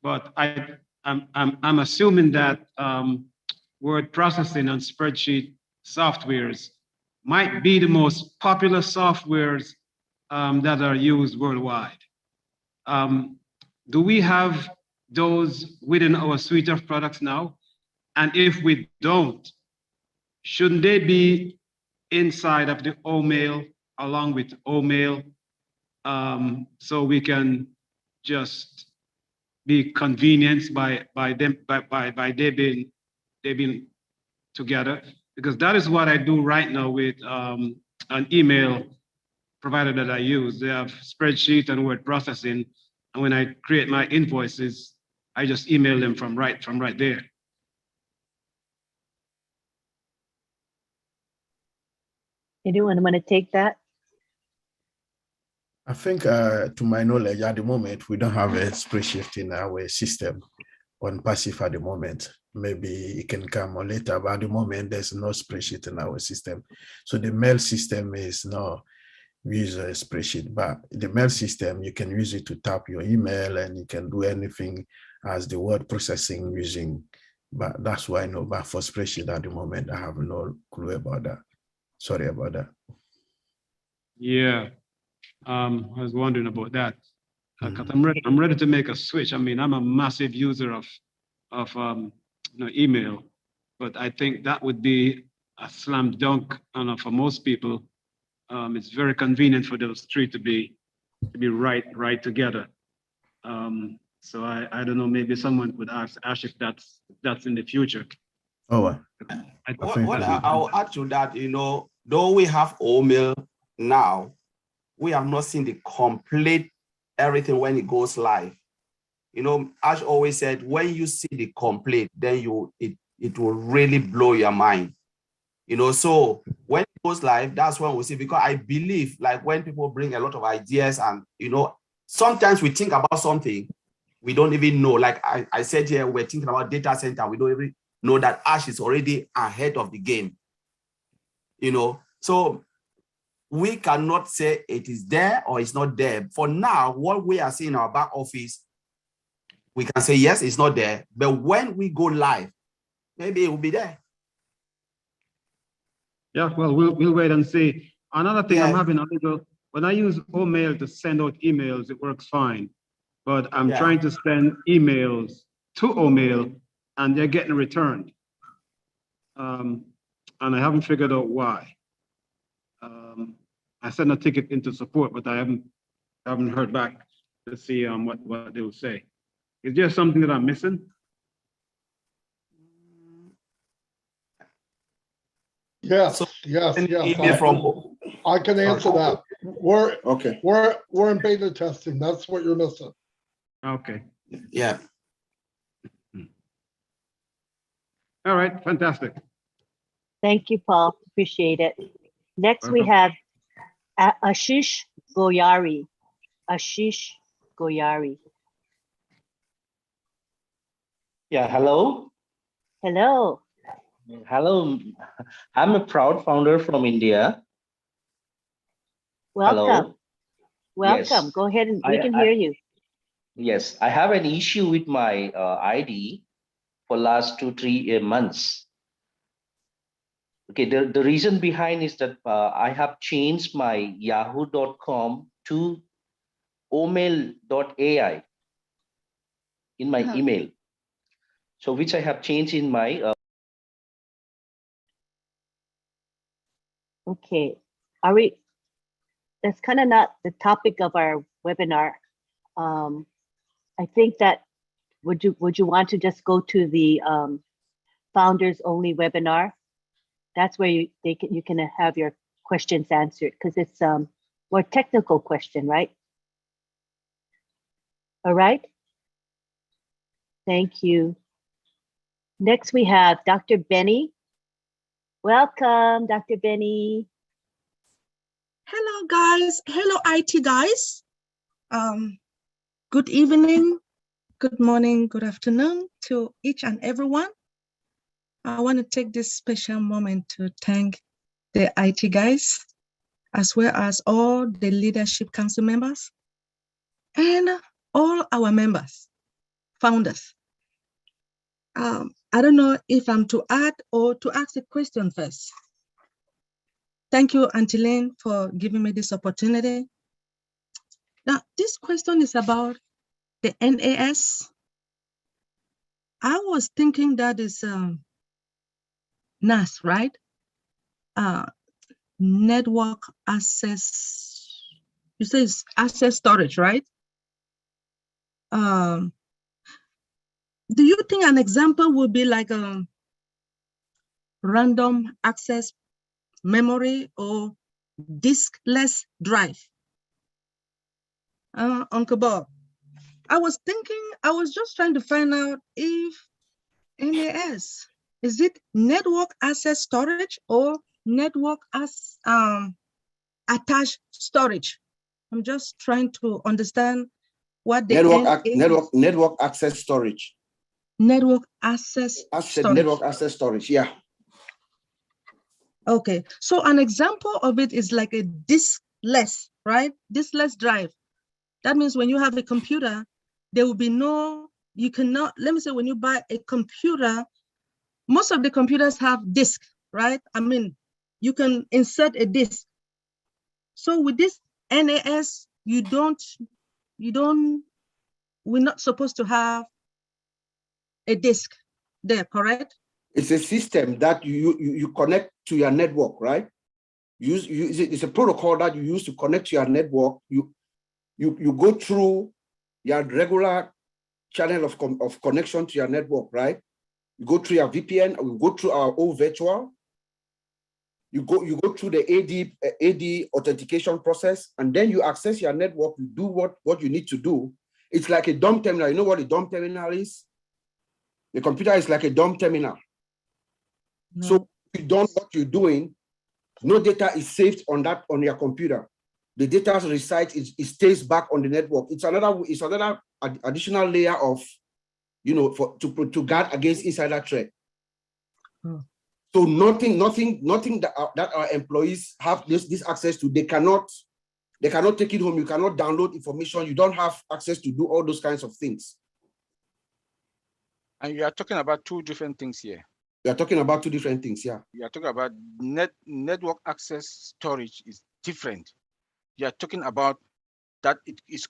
but I'm assuming that word processing and spreadsheet softwares might be the most popular softwares that are used worldwide. Do we have those within our suite of products now? And if we don't, shouldn't they be inside of the OMail along with OMail, so we can just be convenienced by they being together? Because that is what I do right now with an email provider that I use. They have spreadsheet and word processing, and when I create my invoices, I just email them from right there. Anyone want to take that? I think, to my knowledge, at the moment, we don't have a spreadsheet in our system on passive at the moment. Maybe it can come on later, but at the moment, there's no spreadsheet in our system. So the mail system is no, we use a spreadsheet, but the mail system, you can use it to tap your email and you can do anything as the word processing using, but that's why I know, but for spreadsheet at the moment, I have no clue about that. Sorry about that. Yeah, I was wondering about that. Because I'm ready to make a switch. I mean, I'm a massive user of email, but I think that would be a slam dunk. And for most people, it's very convenient for those three to be right together. So I don't know. Maybe someone could ask if that's in the future. Oh, I'll add to that. You know, though we have OMail now, we have not seen the complete everything when it goes live. You know, Ash always said, when you see the complete, then it will really blow your mind. You know, so when it goes live, that's when we see, because I believe, like, when people bring a lot of ideas and, you know, sometimes we think about something we don't even know. Like I said here, we're thinking about data center. We don't even know that Ash is already ahead of the game. You know, so we cannot say it is there or it's not there. For now, what we are seeing in our back office, we can say, yes, it's not there. But when we go live, maybe it will be there. Yeah, well, we'll wait and see. Another thing, I'm having a little, when I use OMail to send out emails, it works fine. But I'm trying to send emails to OMail and they're getting returned. And I haven't figured out why. I sent a ticket into support, but I haven't heard back to see what they will say. Is there something that I'm missing? Yes, yes. I can answer that. We're in beta testing. That's what you're missing. Okay. Yeah. All right, fantastic. Thank you, Paul. Appreciate it. Next, we have Ashish Goyari. Ashish Goyari. Yeah, hello. Hello. Hello. I'm a proud founder from India. Welcome. Hello. Welcome. Yes. Go ahead and we can hear you. Yes, I have an issue with my ID for last 2-3 months. Okay, the reason behind is that I have changed my yahoo.com to omail.ai in my email. So which I have changed in my Okay. That's kind of not the topic of our webinar. I think that would you want to just go to the founders only webinar? That's where you can have your questions answered, because it's more technical question, right? All right. Thank you. Next we have Dr. Benny. Welcome, Dr. Benny. Hello, guys. Hello, IT guys. Good evening, good morning, good afternoon. to each and everyone. I want to take this special moment to thank the IT guys, as well as all the leadership council members and all our members, founders. I don't know if I'm to add or to ask a question first. Thank you, Auntie Lynn, for giving me this opportunity. Now, this question is about the NAS. I was thinking that is NAS, right? Network access, you say it's access storage, right? Do you think an example would be like a random access memory or diskless drive? Uncle Bob, I was just trying to find out if NAS, is it network access storage or network as attached storage? I'm just trying to understand what the network access storage. Network access storage. Network access storage, yeah. Okay, so an example of it is like a diskless, right? Diskless drive. That means when you have a computer, there will be no, you cannot, let me say when you buy a computer, most of the computers have disk, right? I mean, you can insert a disk. So with this NAS, we're not supposed to have a disk there, correct? It's a system that you connect to your network, right? It's a protocol that you use to connect to your network. You go through your regular channel of connection to your network, right? You go through your VPN, or you go through our own virtual. You go through the AD authentication process, and then you access your network. You do what you need to do. It's like a dumb terminal. You know what a dumb terminal is? The computer is like a dumb terminal. No. So if you don't know what you're doing, no data is saved on your computer. The data resides, it stays back on the network. It's another additional layer of, to guard against insider threat. Hmm. So nothing that our employees have this access to, they cannot take it home. You cannot download information. You don't have access to do all those kinds of things. And you are talking about two different things here. We are talking about two different things, yeah. You are talking about network access storage is different. You are talking about that it is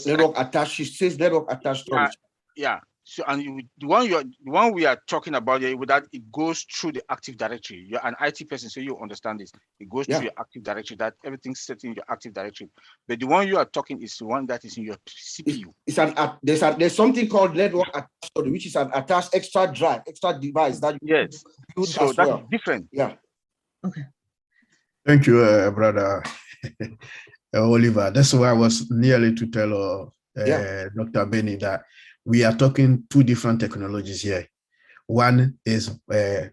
network attached. It says network attached storage. Yeah. So, and the one we are talking about here, with that it goes through the Active Directory. You're an IT person, so you understand this. It goes through your Active Directory. That everything's set in your Active Directory. But the one you are talking is the one that is in your CPU. There's something called network attached storage, which is an attached extra drive, extra device that you use so as that's well. Different. Yeah. Okay. Thank you, brother Oliver. That's why I was nearly to tell Dr. Benny that we are talking two different technologies here. One is a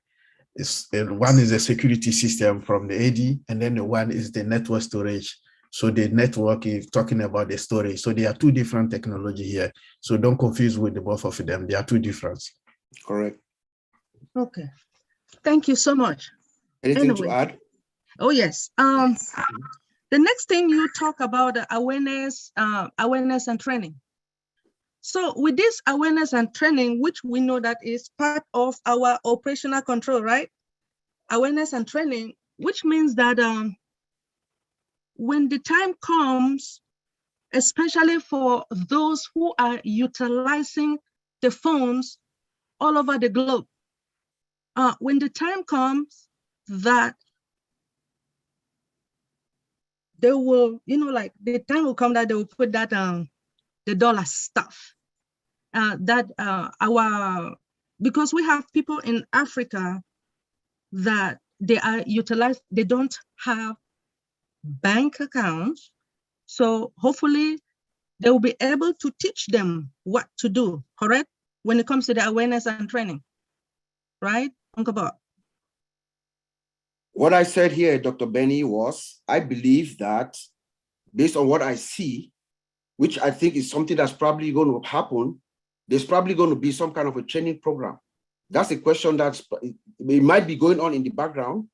security system from the AD, and then the one is the network storage. So the network is talking about the storage. So there are two different technology here. So don't confuse with the both of them. They are two different. Correct. Okay. Thank you so much. Anything to add? Oh yes. The next thing you talk about awareness and training. So with this awareness and training, which we know that is part of our operational control, right? Awareness and training, which means that when the time comes, especially for those who are utilizing the phones all over the globe, when the time comes that they will, like the time will come that they will put that the dollar stuff because we have people in Africa that they are utilized, they don't have bank accounts. So hopefully they will be able to teach them what to do, correct? When it comes to the awareness and training, right, Uncle Bob? What I said here, Dr. Benny, was I believe that based on what I see, which I think is something that's probably going to happen, there's probably going to be some kind of a training program. That's a question it might be going on in the background.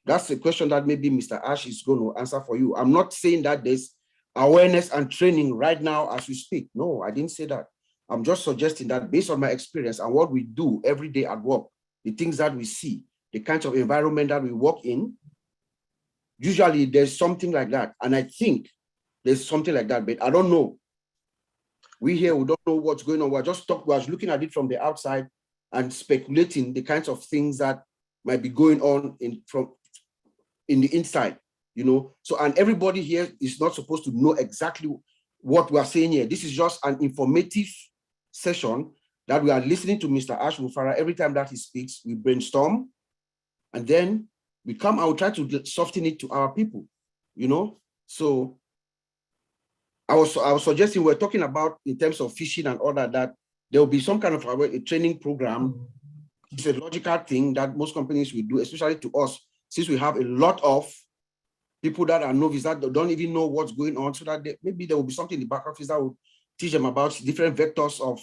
That's a question that maybe Mr. Ash is going to answer for you. I'm not saying that there's awareness and training right now as we speak. No, I didn't say that. I'm just suggesting that based on my experience and what we do every day at work, the things that we see, the kinds of environment that we work in, usually there's something like that. And I think there's something like that, but I don't know. We here, we don't know what's going on. We're looking at it from the outside and speculating the kinds of things that might be going on in the inside, you know. So, and everybody here is not supposed to know exactly what we are saying here. This is just an informative session that we are listening to Mr. Ash Mufara. Every time that he speaks, we brainstorm, and then we come and we try to soften it to our people, you know. So I was suggesting we're talking about in terms of phishing and all that there will be some kind of a training program. It's a logical thing that most companies will do, especially to us, since we have a lot of people that are novice that don't even know what's going on, so that maybe there will be something in the back office that will teach them about different vectors of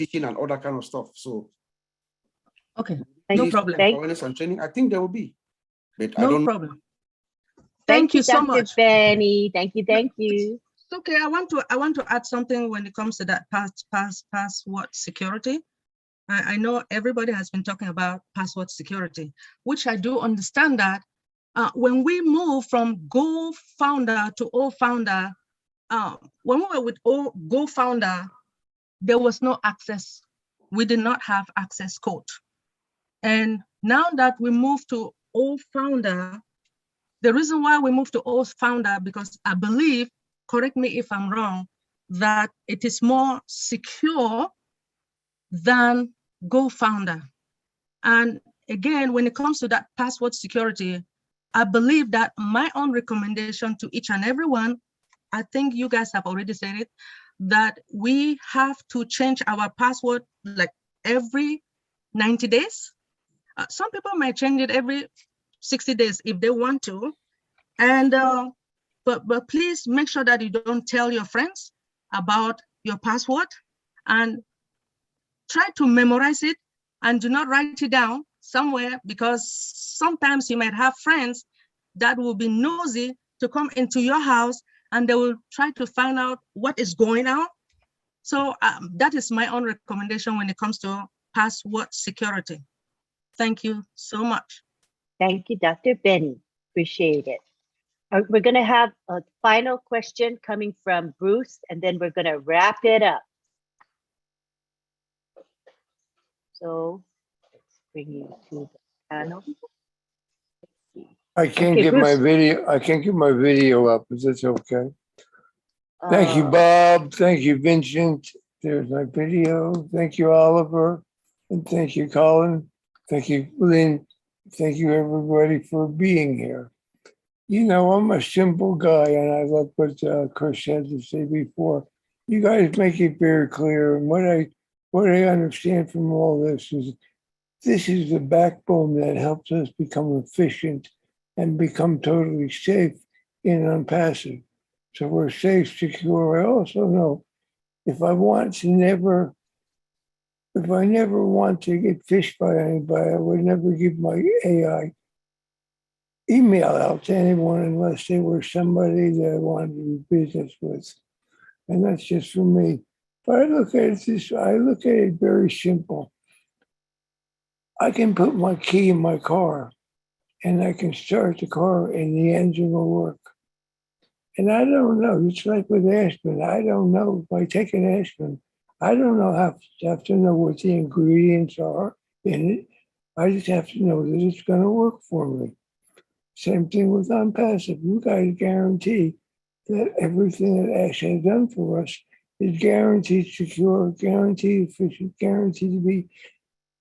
phishing and all that kind of stuff. So, okay, no problem. Awareness and training, I think there will be, but no I don't problem. know. Thank you so Dr. much, Benny. Thank you. It's okay. I want to add something when it comes to that password security. I know everybody has been talking about password security, which I do understand that when we move from Go Founder to O Founder, when we were with Go Founder, there was no access. We did not have access code. And now that we moved to O Founder, the reason why we moved to O Founder, because I believe, correct me if I'm wrong, that it is more secure than Go Founder. And again, when it comes to that password security, I believe that my own recommendation to each and every one, I think you guys have already said it, that we have to change our password like every 90 days. Some people might change it every 60 days if they want to. And but please make sure that you don't tell your friends about your password, and try to memorize it and do not write it down somewhere, because sometimes you might have friends that will be nosy to come into your house and they will try to find out what is going on. So that is my own recommendation when it comes to password security. Thank you so much. Thank you, Dr. Benny. Appreciate it. We're going to have a final question coming from Bruce, and then we're going to wrap it up. So let's bring you to the panel. I can't get my video. I can't get my video up. Is this okay? Thank you, Bob. Thank you, Vincent. There's my video. Thank you, Oliver. And thank you, Colin. Thank you, Lynn. Thank you, everybody, for being here. You know, I'm a simple guy, and I love what Chris had to say before. You guys make it very clear. And what I understand from all this is the backbone that helps us become efficient and become totally safe in ONPASSIVE. So we're safe, secure. I also know if I never want to get phished by anybody, I would never give my AI email out to anyone unless they were somebody that I wanted to do business with. And that's just for me. But I look at it very simple. I can put my key in my car and I can start the car and the engine will work. And I don't know, it's like with aspirin. I don't know if I take an aspirin, I don't know have to know what the ingredients are in it. I just have to know that it's going to work for me. Same thing with ONPASSIVE. You guys guarantee that everything that Ash has done for us is guaranteed secure, guaranteed efficient, guaranteed to be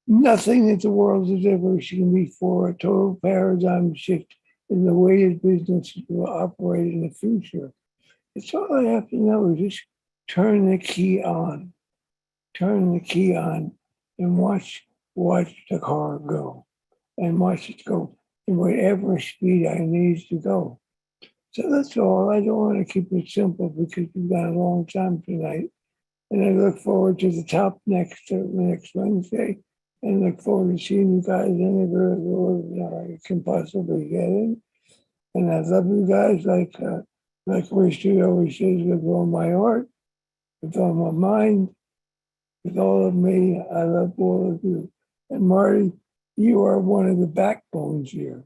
nothing that the world has ever seen before, a total paradigm shift in the way that business will operate in the future. It's all I have to know is just turn the key on and watch the car go and watch it go in whatever speed I need to go. So that's all. I don't want to keep it simple because we've got a long time tonight. And I look forward to the top next Wednesday, and look forward to seeing you guys anywhere the Lord can possibly get in. And I love you guys like Richie always says, with all my heart, with all my mind, with all of me. I love all of you. And Marty, you are one of the backbones here.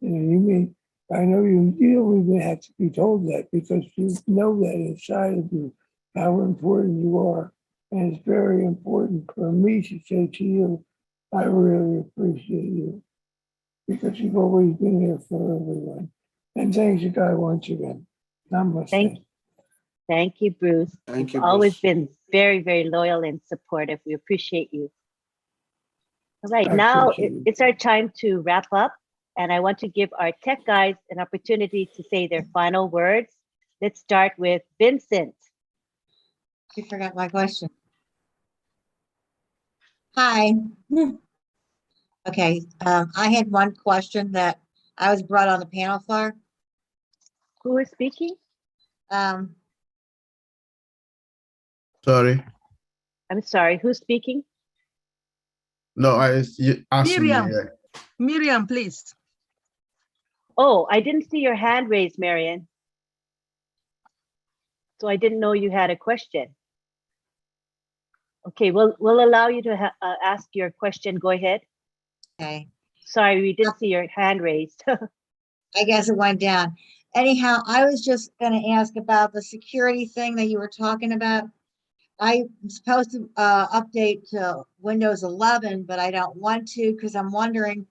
I know you don't even have to be told that, because you know that inside of you how important you are. And it's very important for me to say to you, I really appreciate you, because you've always been here for everyone. And thanks you guys once again. Namaste. Thank you, Bruce. Thank You've you, always Bruce. been very, very loyal and supportive. We appreciate you. All right, now it's our time to wrap up. And I want to give our tech guys an opportunity to say their final words. Let's start with Vincent. You forgot my question. Hi. Okay, I had one question that I was brought on the panel for. Who is speaking? Sorry. I'm sorry, who's speaking? No, you asked me. Miriam. Miriam, please. Oh, I didn't see your hand raised, Marian. So I didn't know you had a question. Okay, we'll allow you to ask your question. Go ahead. Okay. Sorry, we didn't see your hand raised. I guess it went down. Anyhow, I was just going to ask about the security thing that you were talking about. I'm supposed to update to Windows 11, but I don't want to, because I'm wondering,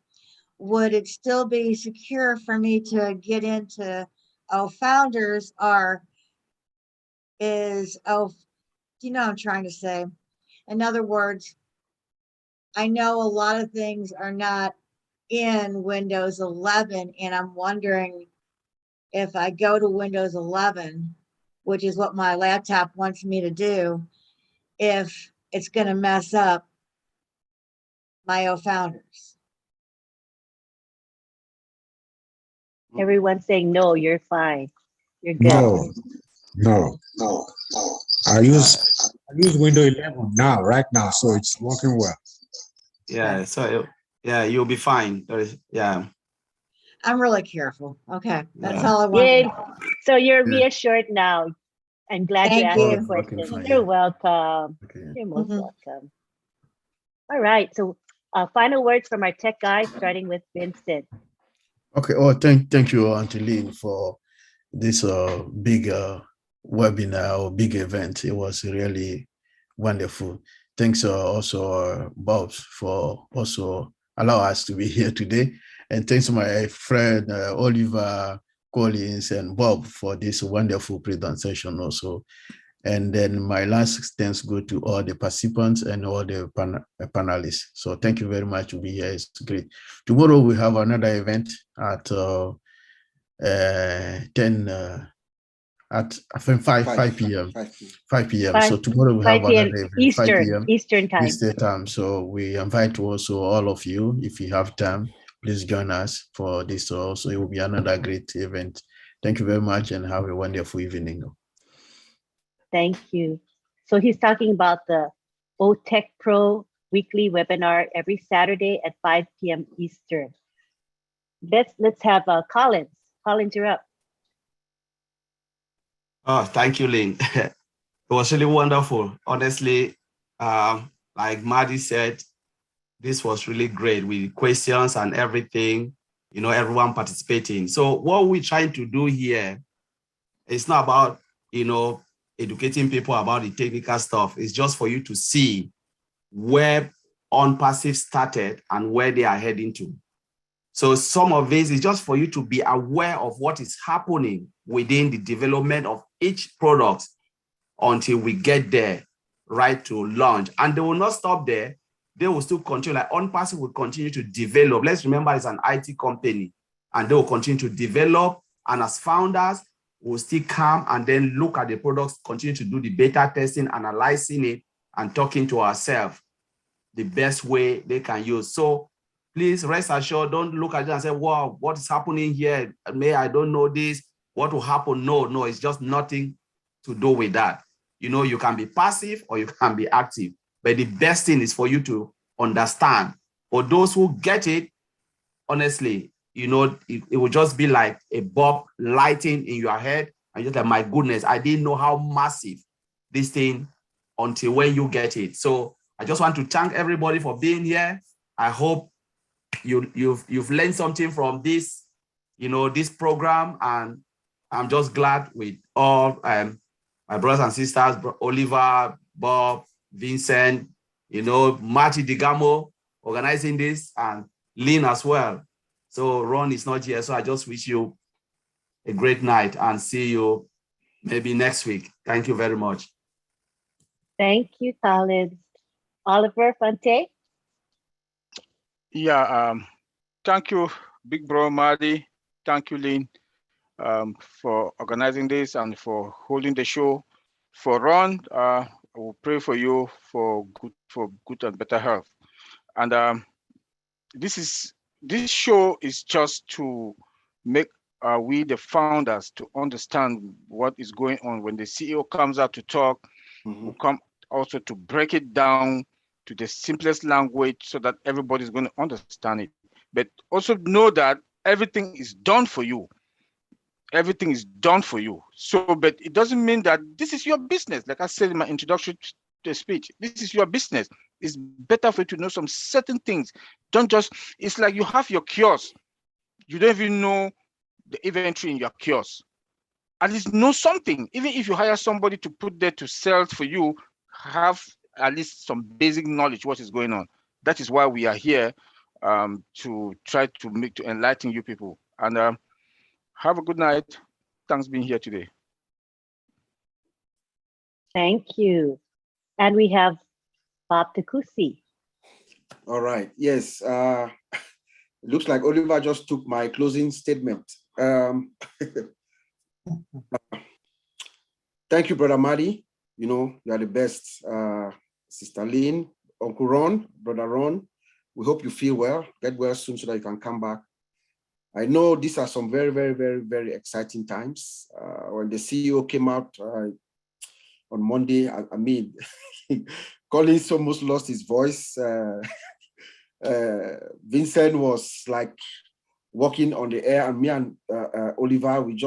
would it still be secure for me to get into Founders, or is you know what I'm trying to say? In other words, I know a lot of things are not in Windows 11, and I'm wondering if I go to Windows 11, which is what my laptop wants me to do, if it's going to mess up my Founders. Everyone's saying, no, you're fine. You're good. No. I use Windows 11 now, right now, so it's working well. Yeah, so yeah, you'll be fine. I'm really careful. Okay, that's Yeah. all I want. Yay. So you're reassured now. I'm glad you Thank asked you. the question. You're welcome. You're most welcome. All right. So final words from our tech guy, starting with Vincent. Okay. Oh, thank you, Auntie Lynn, for this big webinar or big event. It was really wonderful. Thanks also Bob for also allow us to be here today. And thanks to my friend Oliver Collins and Bob for this wonderful presentation also. And then my last thanks go to all the participants and all the panelists. So thank you very much to be here. It's great. Tomorrow we have another event at 10 at 5 p.m. 5 p.m. So tomorrow we have another event, Eastern, 5 p.m. Eastern time. Eastern time. So we invite also all of you, if you have time, please join us for this also. It will be another great event. Thank you very much and have a wonderful evening. Thank you. So he's talking about the OTech Pro weekly webinar every Saturday at 5 p.m. Eastern. Let's have Collins. Collins, you're up. Oh, thank you, Lynn. It was really wonderful. Honestly, like Maddie said, this was really great with questions and everything, everyone participating. So what we're trying to do here, it's not about, educating people about the technical stuff. It's just for you to see where ONPASSIVE started and where they are heading to. So some of this is just for you to be aware of what is happening within the development of each product until we get there, right to launch. And they will not stop there. They will still continue, like ONPASSIVE will continue to develop. Let's remember it's an IT company, and they will continue to develop. And as founders, we'll still come and then look at the products, continue to do the beta testing, analyzing it, and talking to ourselves the best way they can use. So please rest assured, don't look at it and say, wow, what is happening here? I don't know this. What will happen? No, it's just nothing to do with that. You know, you can be passive or you can be active. But the best thing is for you to understand. For those who get it, honestly, you know, it will just be like a bulb lighting in your head. And you're like, my goodness, I didn't know how massive this thing until when you get it. So I just want to thank everybody for being here. I hope you've learned something from this, you know, this program. And I'm just glad with all my brothers and sisters, Oliver, Bob, Vincent, you know, Marty DeGamo organizing this, and Lynn as well. So Ron is not here. So I just wish you a great night and see you maybe next week. Thank you very much. Thank you, Khalid. Oliver Fante. Yeah, thank you, Big Bro Marty. Thank you, Lynn, for organizing this and for holding the show. For Ron, I will pray for you for good and better health. And this show is just to make we the founders to understand what is going on. When the CEO comes out to talk, we'll come also to break it down to the simplest language so that everybody's going to understand it. But also know that everything is done for you. Everything is done for you. So, but it doesn't mean that this is your business. Like I said in my introduction to the speech, this is your business. It's better for you to know some certain things. Don't just, it's like you have your kiosk. You don't even know the inventory in your kiosk. At least know something. Even if you hire somebody to put there to sell for you, have at least some basic knowledge what is going on. That is why we are here, to try to enlighten you people. And have a good night. Thanks for being here today. Thank you. And we have Bob Takusi. All right. Yes. It looks like Oliver just took my closing statement. Thank you, Brother Marty. You know, you are the best. Sister Lynn, Uncle Ron, Brother Ron, we hope you feel well, get well soon so that you can come back. I know these are some very, very, very, very exciting times. When the CEO came out on Monday, I mean, Collins almost lost his voice. Vincent was like walking on the air, and me and Oliver, we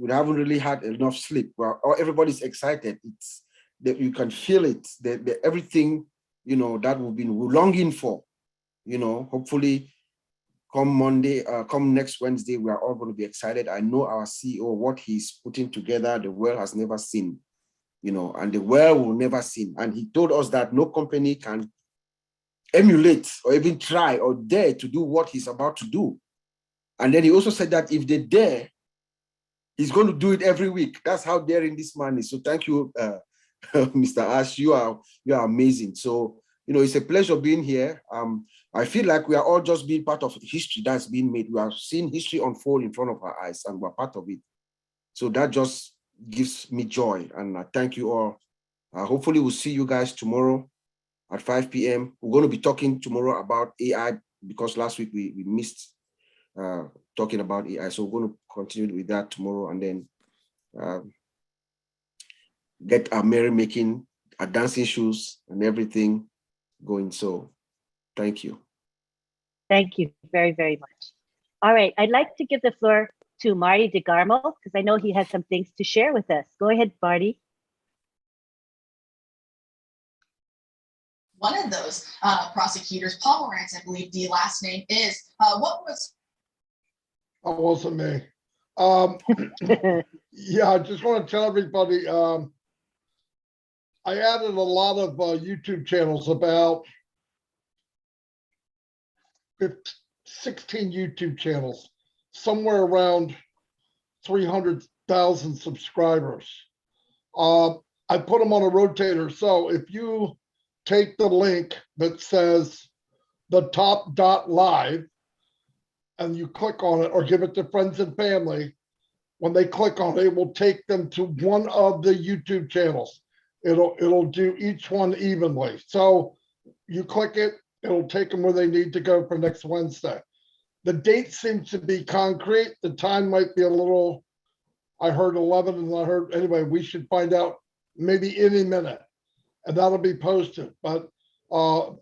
haven't really had enough sleep. Well, everybody's excited. It's that you can feel it, the everything, you know, that we've been longing for, you know. Hopefully come Monday, come next Wednesday, we are all going to be excited. I know our CEO, what he's putting together, the world has never seen, you know, and the world will never see. And he told us that no company can emulate or even try or dare to do what he's about to do. And then he also said that if they dare, he's going to do it every week. That's how daring this man is. So thank you, Mr. Ash. You are amazing. So, you know, it's a pleasure being here. I feel like we are all just being part of history that's being made. We are seeing history unfold in front of our eyes, and we're part of it. So that just gives me joy. And I thank you all. Hopefully we'll see you guys tomorrow at 5 p.m. We're going to be talking tomorrow about AI, because last week we missed talking about AI. So we're going to continue with that tomorrow, and then get our merrymaking, our dancing shoes and everything going. So thank you. Thank you very, very much. All right, I'd like to give the floor to Marty DeGarmo, because I know he has some things to share with us. Go ahead, Marty. One of those prosecutors, Paul Morantz, I believe the last name is, what was? That wasn't me. Yeah, I just want to tell everybody, I added a lot of YouTube channels, about 16 YouTube channels, somewhere around 300,000 subscribers. I put them on a rotator. So if you take the link that says the top.live and you click on it or give it to friends and family, when they click on it, it will take them to one of the YouTube channels. It'll do each one evenly. So you click it, it'll take them where they need to go for next Wednesday. The date seems to be concrete. The time might be a little, I heard 11 and I heard, anyway, we should find out maybe any minute, and that'll be posted. But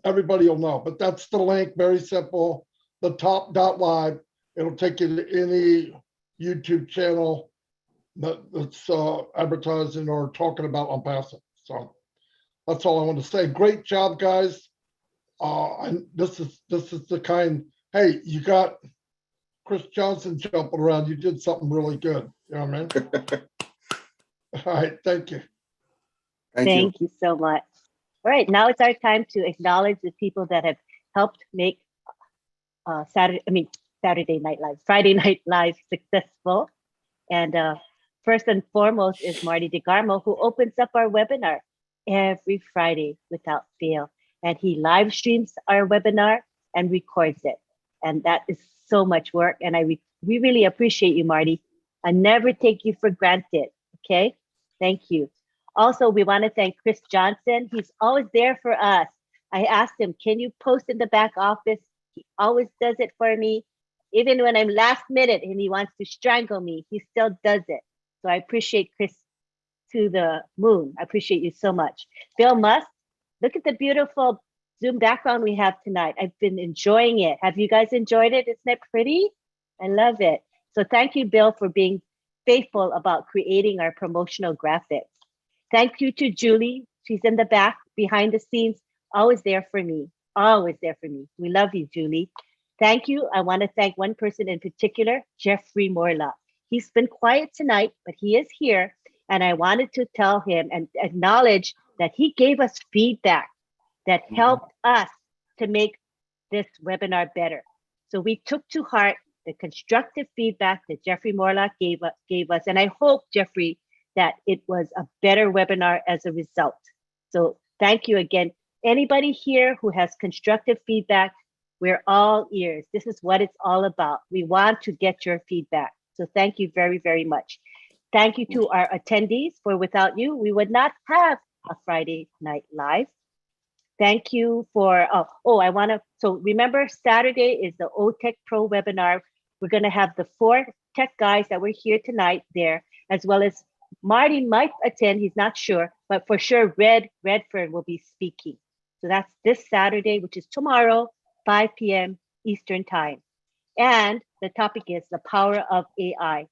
everybody will know. But that's the link. Very simple. The top.live. It'll take you to any YouTube channel that's advertising or talking about ONPASSIVE. So that's all I want to say. Great job, guys. And this is the kind. Hey, you got Chris Johnson jumping around. You did something really good. You know what I mean? All right. Thank you. Thank you so much. All right, now it's our time to acknowledge the people that have helped make Friday Night Live successful. And first and foremost is Marty DeGarmo, who opens up our webinar every Friday without fail. And he live streams our webinar and records it. And that is so much work. And we really appreciate you, Marty. I never take you for granted. Okay, thank you. Also, we want to thank Chris Johnson. He's always there for us. I asked him, can you post in the back office? He always does it for me. Even when I'm last minute and he wants to strangle me, he still does it. So I appreciate Chris to the moon. I appreciate you so much. Bill Musk, look at the beautiful Zoom background we have tonight. I've been enjoying it. Have you guys enjoyed it? Isn't it pretty? I love it. So thank you, Bill, for being faithful about creating our promotional graphics. Thank you to Julie. She's in the back, behind the scenes, always there for me, always there for me. We love you, Julie. Thank you. I want to thank one person in particular, Jeffrey Morla. He's been quiet tonight, but he is here. And I wanted to tell him and acknowledge that he gave us feedback that helped us to make this webinar better. So we took to heart the constructive feedback that Jeffrey Morla gave us. And I hope, Jeffrey, that it was a better webinar as a result. So thank you again. Anybody here who has constructive feedback, we're all ears. This is what it's all about. We want to get your feedback. So thank you very, very much. Thank you to our attendees, for without you, we would not have a Friday Night Live. Thank you for, so remember Saturday is the OTech Pro webinar. We're gonna have the 4 tech guys that were here tonight there, as well as Marty might attend, he's not sure, but for sure Redford will be speaking. So that's this Saturday, which is tomorrow, 5 p.m. Eastern time. And the topic is the power of AI.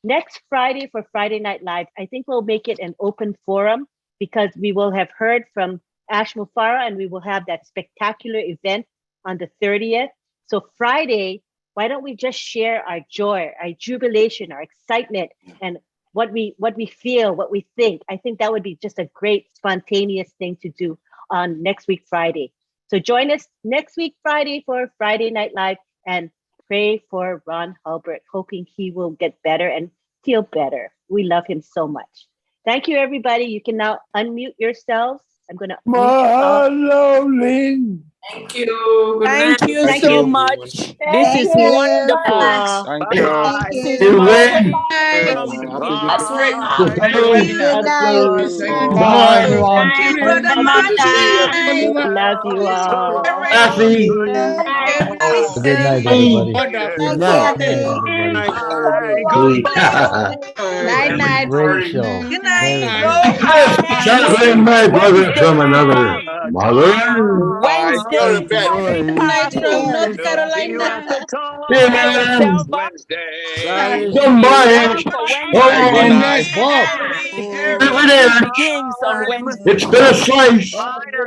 Next Friday for Friday Night Live, I think we'll make it an open forum because we will have heard from Ash Mufara and we will have that spectacular event on the 30th. So Friday, why don't we just share our joy, our jubilation, our excitement, and what we feel, what we think. I think that would be just a great spontaneous thing to do on next week, Friday. So join us next week, Friday, for Friday Night Live, and pray for Ron Hulbert, hoping he will get better and feel better. We love him so much. Thank you, everybody. You can now unmute yourselves. I'm going to Lynn. Thank you. Good Thank night. you so much. This is wonderful. Thank you. This is wonderful. Happy Great Good webinar. night. Bye, everyone. Thank you, Brother Marty. Love you all. Happy. Good night, everybody. Good night, Night, night. Great show. Good night. Chocolate my brother from another mother. Wednesday, night from North Carolina. Combined. Good night, Bob. Begins on Wednesday. It's been a slice.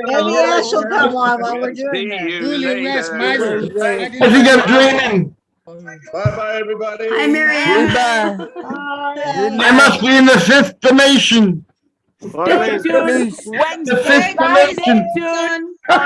Maybe Ash will come on while we're doing this. I think I'm dreaming. Bye-bye, everybody. Hi, Marianne. Goodbye. I must be in the 5th dimension. Stay tuned. The Wednesday. 5th dimension. Stay tuned.